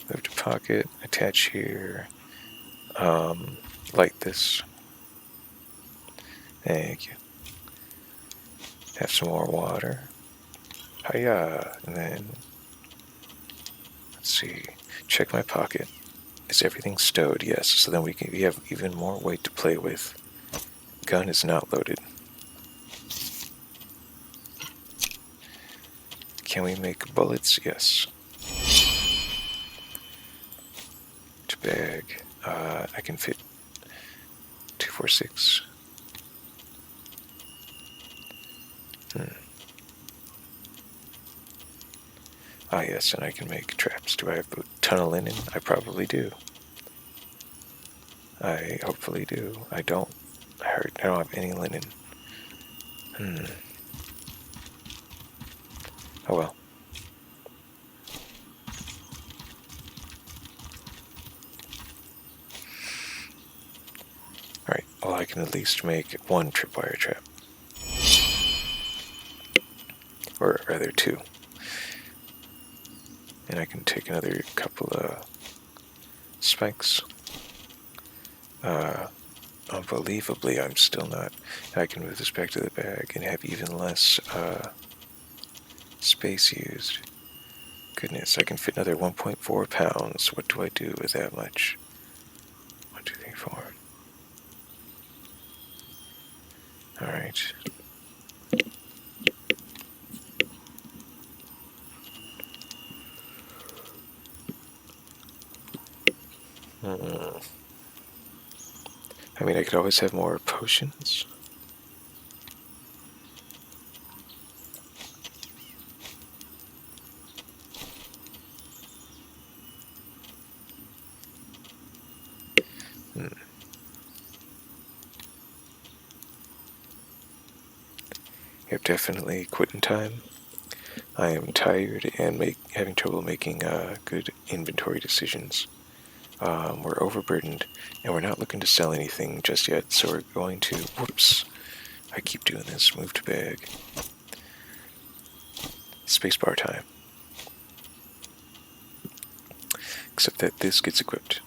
Move to pocket, attach here, light this. Thank you. Have some more water. Hiya. And then, let's see, check my pocket. Is everything stowed? Yes. So then we have even more weight to play with. Gun is not loaded. Can we make bullets? Yes. To bag. I can fit 246. Ah, yes, and I can make traps. Do I have a ton of linen? I probably do. I hopefully do. I don't. I don't have any linen. Oh well. Alright, well, I can at least make one tripwire trap. Or rather, two. And I can take another couple of spikes. Unbelievably, I'm still not. I can move this back to the bag and have even less space used. Goodness, I can fit another 1.4 pounds. What do I do with that much? 1, 2, 3, 4. Alright. mean, I could always have more potions. Yep, definitely quitting time. I am tired and having trouble making good inventory decisions. We're overburdened, and we're not looking to sell anything just yet, so we're going to... Whoops. I keep doing this. Move to bag. Spacebar time. Except that this gets equipped.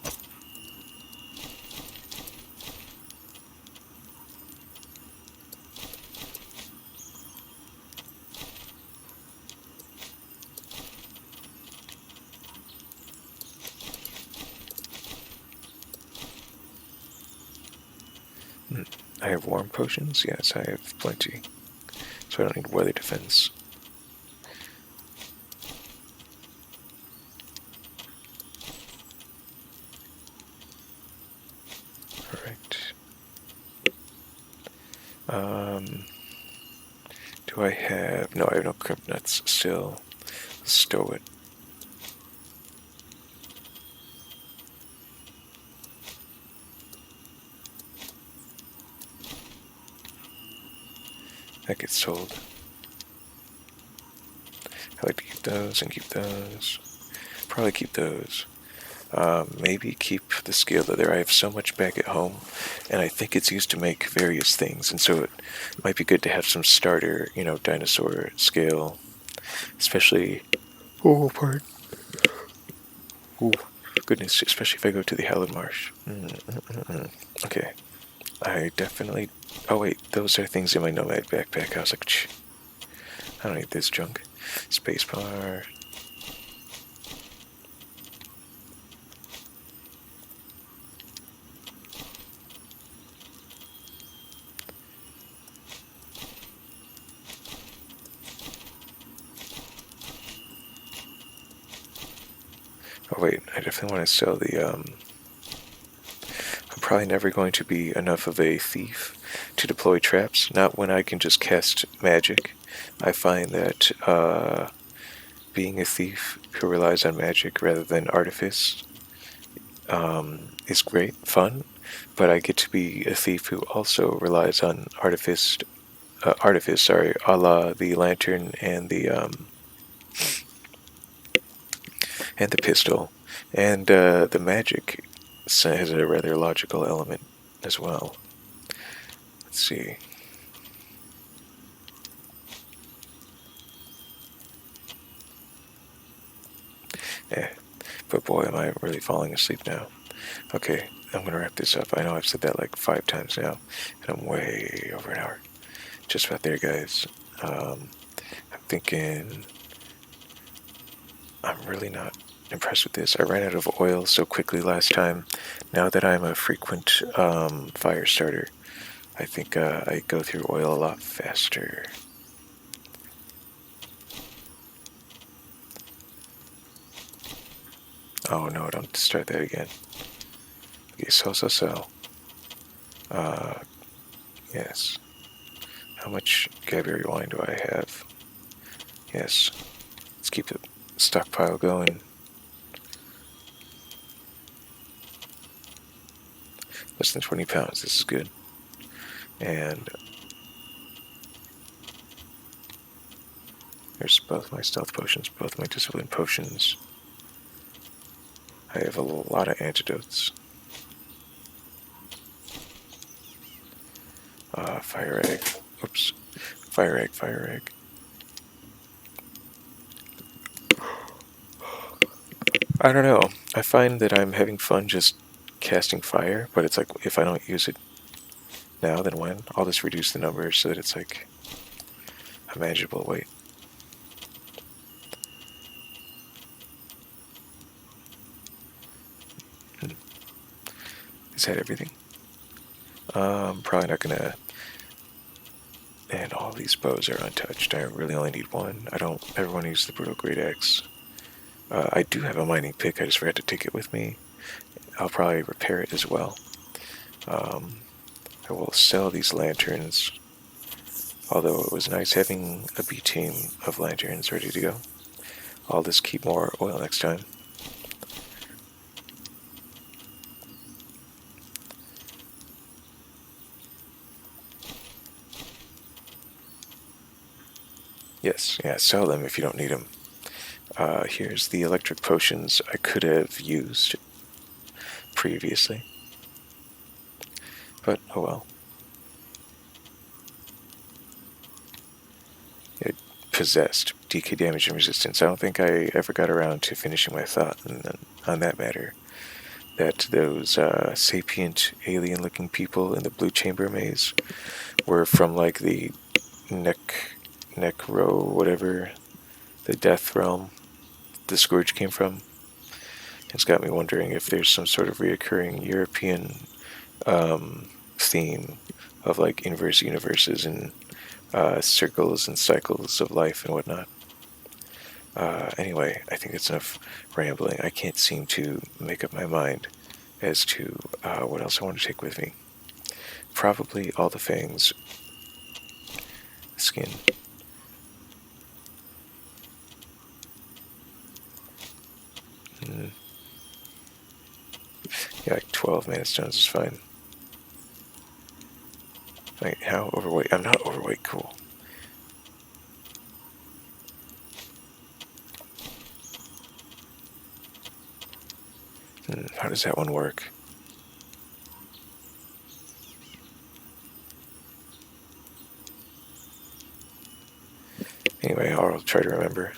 I have warm potions? Yes, I have plenty. So I don't need weather defense. Alright. Do I have... No, I have no crimp nuts still. Stow it. That gets sold. I like to keep those and keep those. Probably keep those. Maybe keep the scale leather. I have so much back at home, and I think it's used to make various things, and so it might be good to have some starter, dinosaur scale, especially... Oh, pardon. Oh, goodness, especially if I go to the Hallowed Marsh. Okay. I definitely... Oh, wait, those are things in my Nomad backpack. I was like, I don't need this junk. Spacebar. Oh wait, I definitely want to sell the, I'm probably never going to be enough of a thief to deploy traps, not when I can just cast magic. I find that, being a thief who relies on magic rather than artifice, is great, fun, but I get to be a thief who also relies on artifice, a la the lantern and the pistol, and the magic has a rather logical element as well. Let's see. But boy, am I really falling asleep now. Okay, I'm gonna wrap this up. I know I've said that like 5 times now, and I'm way over an hour. Just about there, guys. I'm thinking... I'm really not impressed with this. I ran out of oil so quickly last time. Now that I'm a frequent fire starter, I think I go through oil a lot faster. Oh no, don't start that again. Okay, so. Yes. How much Gaberry wine do I have? Yes. Let's keep the stockpile going. Less than 20 pounds, this is good. And there's both my stealth potions, both my discipline potions. I have a lot of antidotes. Fire egg. Oops. Fire egg. I don't know. I find that I'm having fun just casting fire, but it's like if I don't use it now, then when? I'll just reduce the number so that it's like a manageable weight. Is that everything? Probably not gonna... And all these bows are untouched. I really only need one. I don't ever want to use the Brutal Great Axe. I do have a mining pick, I just forgot to take it with me. I'll probably repair it as well. I will sell these lanterns. Although it was nice having a B team of lanterns ready to go. I'll just keep more oil next time. Yes, yeah, sell them if you don't need them. Here's the electric potions I could have used previously. But, oh well. It possessed DK damage and resistance. I don't think I ever got around to finishing my thought on that matter. That those sapient alien-looking people in the blue chamber maze were from like the Necro, whatever, the death realm the Scourge came from. It's got me wondering if there's some sort of reoccurring European theme of like inverse universes and circles and cycles of life and whatnot. Anyway, I think it's enough rambling. I can't seem to make up my mind as to what else I want to take with me. Probably all the fangs. Skin. Yeah, like 12 mana stones is fine. Wait, how overweight? I'm not overweight, cool. How does that one work? Anyway, I'll try to remember.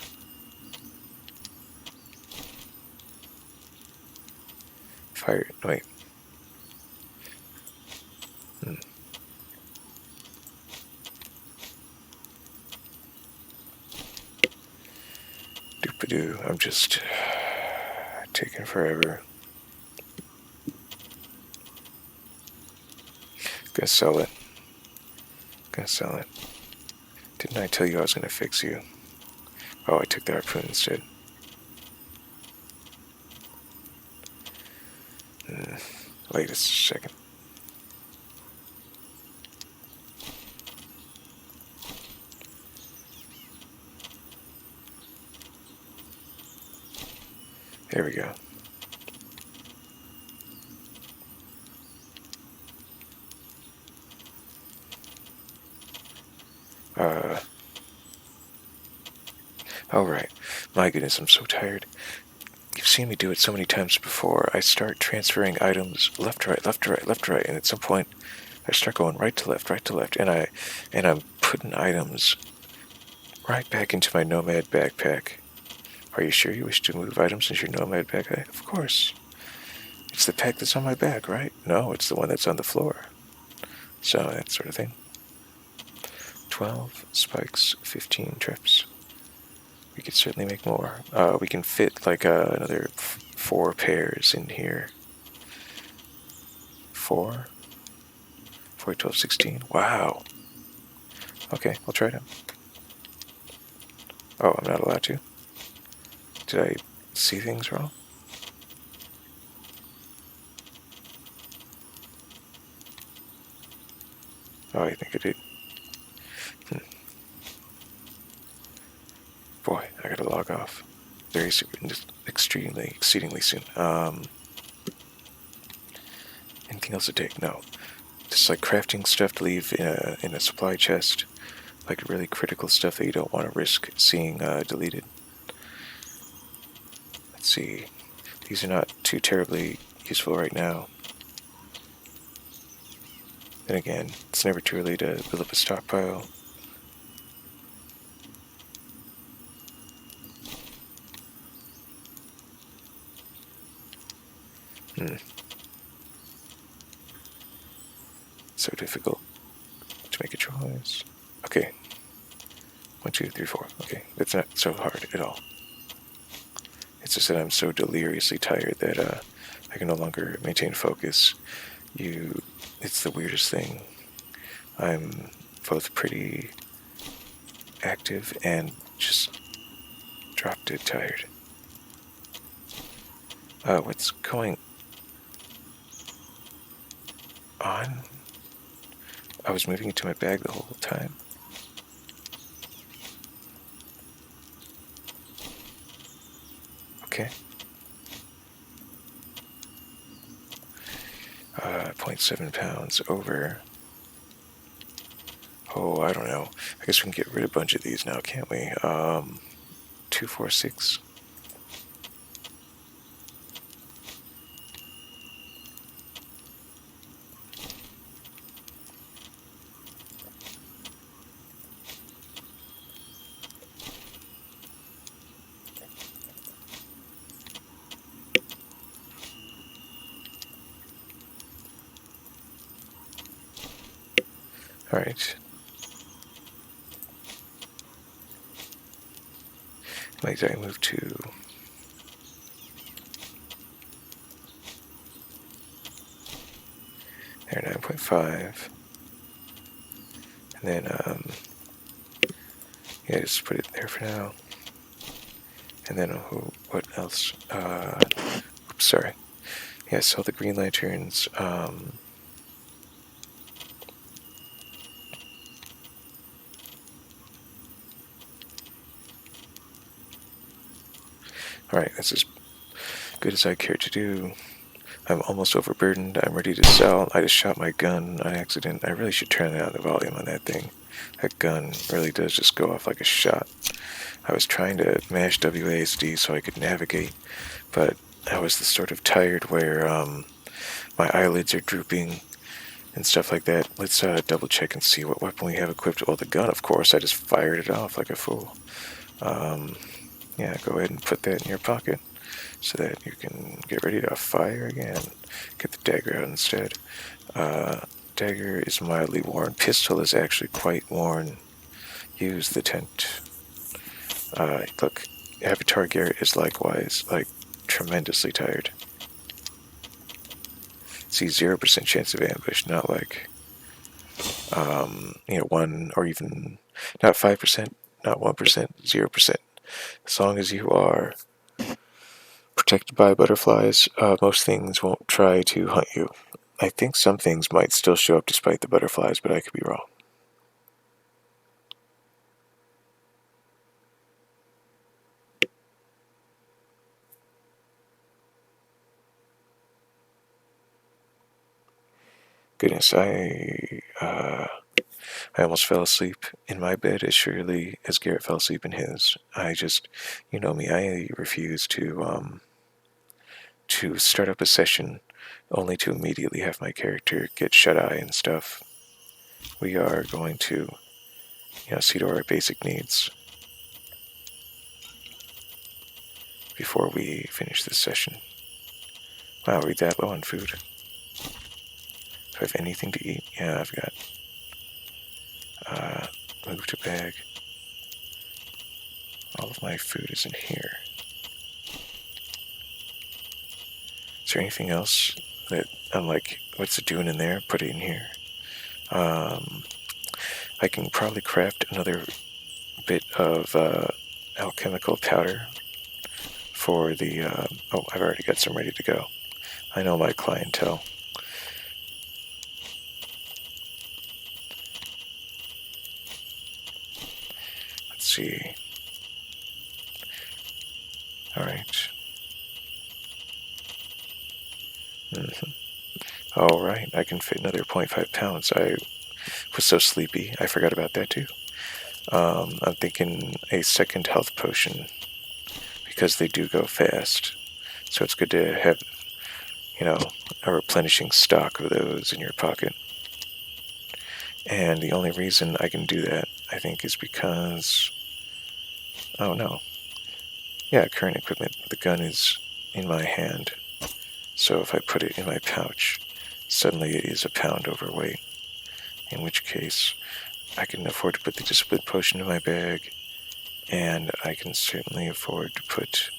Fire, wait. Doop-a-doo, I'm just taking forever. Gonna sell it. Didn't I tell you I was gonna fix you? Oh, I took the harpoon instead. Wait a second. There we go. Alright. My goodness, I'm so tired. You've seen me do it so many times before. I start transferring items left to right, left to right, left to right, and at some point I start going right to left, and I'm putting items right back into my nomad backpack. Are you sure you wish to move items into your nomad backpack? Of course. It's the pack that's on my back, right? No, it's the one that's on the floor. So, that sort of thing. 12 spikes, 15 trips. We could certainly make more. We can fit like another 4 pairs in here. 4? 4, 12, 16. Wow. Okay, I'll try them. Oh, I'm not allowed to? Did I see things wrong? Oh, I think I did. Boy, I gotta log off. Very super, exceedingly soon. Anything else to take? No. Just like crafting stuff to leave in a supply chest. Like really critical stuff that you don't want to risk seeing deleted. Let's see. These are not too terribly useful right now. Then again, it's never too early to build up a stockpile. So difficult to make a choice. Okay. 1, 2, 3, 4. Okay, that's not so hard at all. It's just that I'm so deliriously tired that I can no longer maintain focus. It's the weirdest thing. I'm both pretty active and just drop dead tired. What's going on? I was moving it to my bag the whole time. Okay. 0.7 pounds over. Oh, I don't know. I guess we can get rid of a bunch of these now, can't we? 246. All right. Like I move to there 9.5, and then yeah, just put it there for now. And then what else? Oops, sorry. Yeah, sell the green lanterns. Alright, that's as good as I care to do. I'm almost overburdened. I'm ready to sell. I just shot my gun on accident. I really should turn down the volume on that thing. That gun really does just go off like a shot. I was trying to mash WASD so I could navigate, but I was the sort of tired where my eyelids are drooping and stuff like that. Let's double check and see what weapon we have equipped. Oh, the gun, of course. I just fired it off like a fool. Yeah, go ahead and put that in your pocket so that you can get ready to fire again. Get the dagger out instead. Dagger is mildly worn. Pistol is actually quite worn. Use the tent. Look, Avatar Garrett is likewise, tremendously tired. See, 0% chance of ambush, not 1 or even, not 5%, not 1%, 0%. As long as you are protected by butterflies, most things won't try to hunt you. I think some things might still show up despite the butterflies, but I could be wrong. Goodness, I almost fell asleep in my bed as surely as Garrett fell asleep in his. You know me, I refuse to start up a session only to immediately have my character get shut-eye and stuff. We are going to, see to our basic needs before we finish this session. Wow, are we that low on food? Do I have anything to eat? Yeah, I've got move to bag. All of my food is in here. Is there anything else that I'm like, what's it doing in there? Put it in here. I can probably craft another bit of alchemical powder for the, oh, I've already got some ready to go. I know my clientele. Let's see. Alright. Alright, I can fit another 0.5 pounds. I was so sleepy, I forgot about that too. I'm thinking a second health potion, because they do go fast. So it's good to have, a replenishing stock of those in your pocket. And the only reason I can do that, I think, is because... Oh, no. Yeah, current equipment. The gun is in my hand. So if I put it in my pouch, suddenly it is a pound overweight. In which case, I can afford to put the discipline potion in my bag, and I can certainly afford to put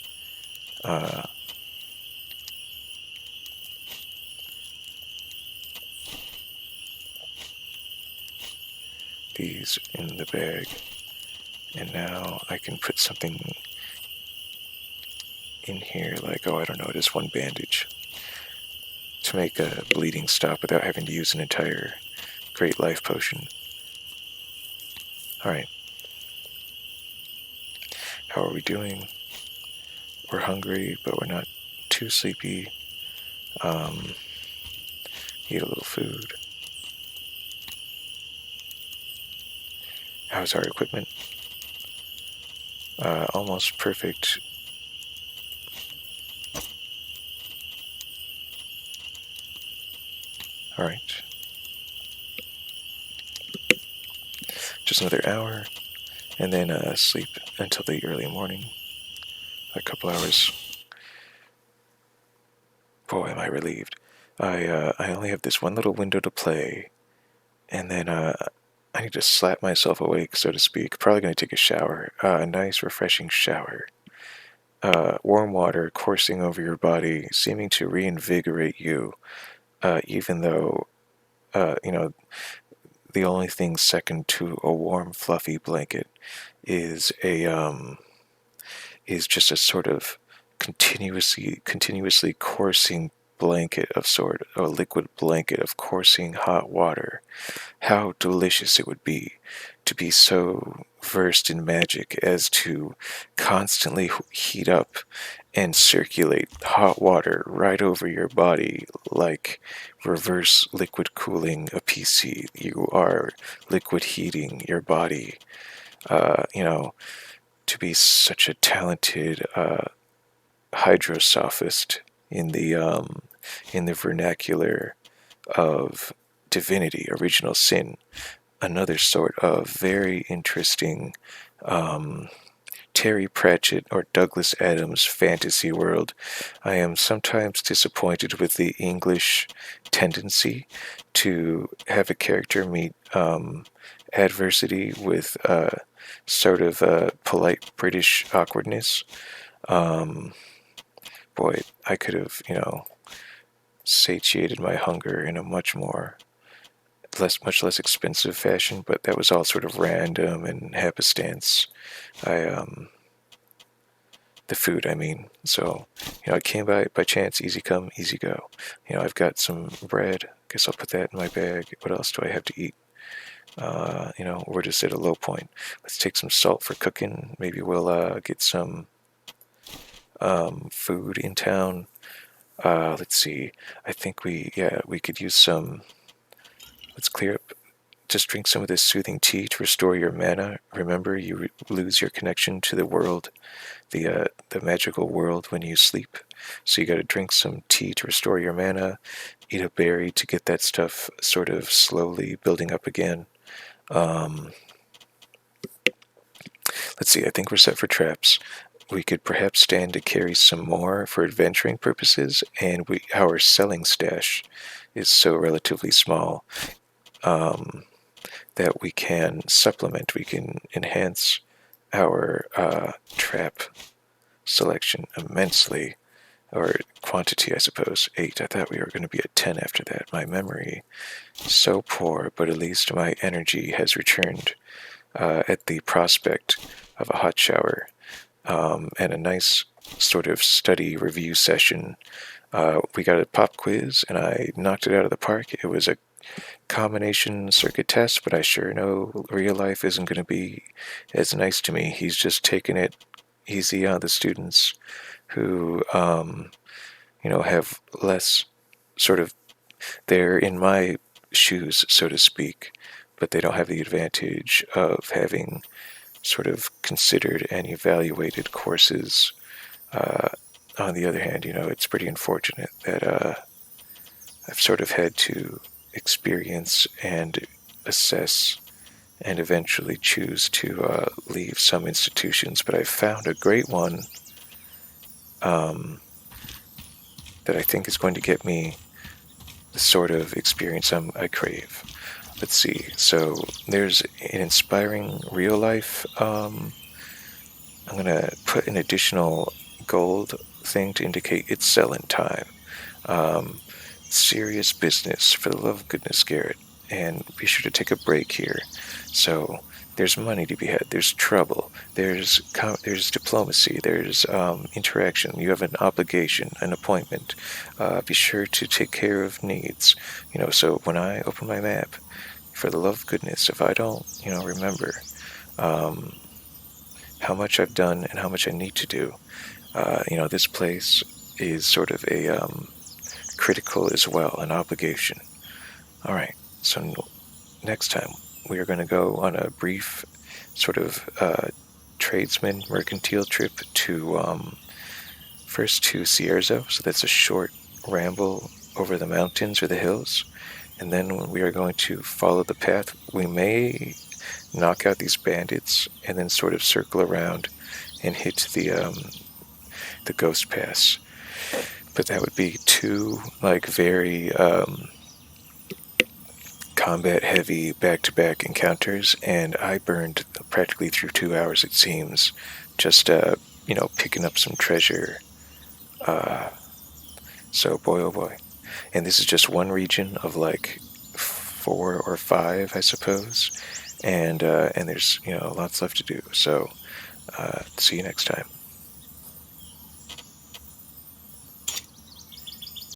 these in the bag. And now I can put something in here, like, oh, I don't know, just one bandage to make a bleeding stop without having to use an entire great life potion. Alright. How are we doing? We're hungry, but we're not too sleepy. Eat a little food. How's our equipment? Almost perfect. Alright. Just another hour, and then sleep until the early morning. A couple hours. Boy, am I relieved. I only have this one little window to play, and then I need to slap myself awake, so to speak. Probably going to take a shower. A nice, refreshing shower. Warm water coursing over your body, seeming to reinvigorate you, even though, the only thing second to a warm, fluffy blanket is is just a sort of continuously coursing blanket of a liquid blanket of coursing hot water. How delicious it would be to be so versed in magic as to constantly heat up and circulate hot water right over your body, like reverse liquid cooling a PC. You are liquid heating your body. To be such a talented hydrosophist in the vernacular of divinity, original sin, another sort of very interesting Terry Pratchett or Douglas Adams fantasy world. I am sometimes disappointed with the English tendency to have a character meet adversity with sort of polite British awkwardness. Boy, I could have, satiated my hunger in a much less expensive fashion, but that was all sort of random and happenstance. The food, I mean. So, I came by chance, easy come, easy go. I've got some bread. Guess I'll put that in my bag. What else do I have to eat? We're just at a low point. Let's take some salt for cooking. Maybe we'll get some food in town. Let's see. I think we could use some. Let's clear up. Just drink some of this soothing tea to restore your mana. Remember, you lose your connection to the world, the magical world, when you sleep. So you got to drink some tea to restore your mana. Eat a berry to get that stuff sort of slowly building up again. Let's see. I think we're set for traps. We could perhaps stand to carry some more for adventuring purposes, and our selling stash is so relatively small that we can supplement, we can enhance our trap selection immensely, or quantity, I suppose. 8. I thought we were going to be at 10 after that. My memory is so poor, but at least my energy has returned at the prospect of a hot shower and a nice sort of study review session. We got a pop quiz, and I knocked it out of the park. It was a combination circuit test, but I sure know real life isn't going to be as nice to me. He's just taking it easy on the students who, have less sort of, they're in my shoes, so to speak, but they don't have the advantage of having sort of considered and evaluated courses. On the other hand, it's pretty unfortunate that I've sort of had to experience and assess and eventually choose to leave some institutions, but I found a great one that I think is going to get me the sort of experience I crave. Let's see. So there's an inspiring real life. I'm going to put an additional gold thing to indicate it's selling time. Serious business, for the love of goodness, Garrett. And be sure to take a break here. So there's money to be had. There's trouble. There's diplomacy. There's interaction. You have an obligation, an appointment. Be sure to take care of needs. So when I open my map, for the love of goodness, if I don't, remember how much I've done and how much I need to do, this place is sort of a critical as well, an obligation. All right, so next time we are going to go on a brief sort of tradesman mercantile trip to first to Cierzo, so that's a short ramble over the mountains or the hills, and then we are going to follow the path. We may knock out these bandits and then sort of circle around and hit the ghost pass, but that would be two very combat heavy back-to-back encounters, and I burned practically through 2 hours, it seems, just picking up some treasure. So boy oh boy. And this is just one region of 4 or 5, I suppose, and there's lots left to do. So see you next time.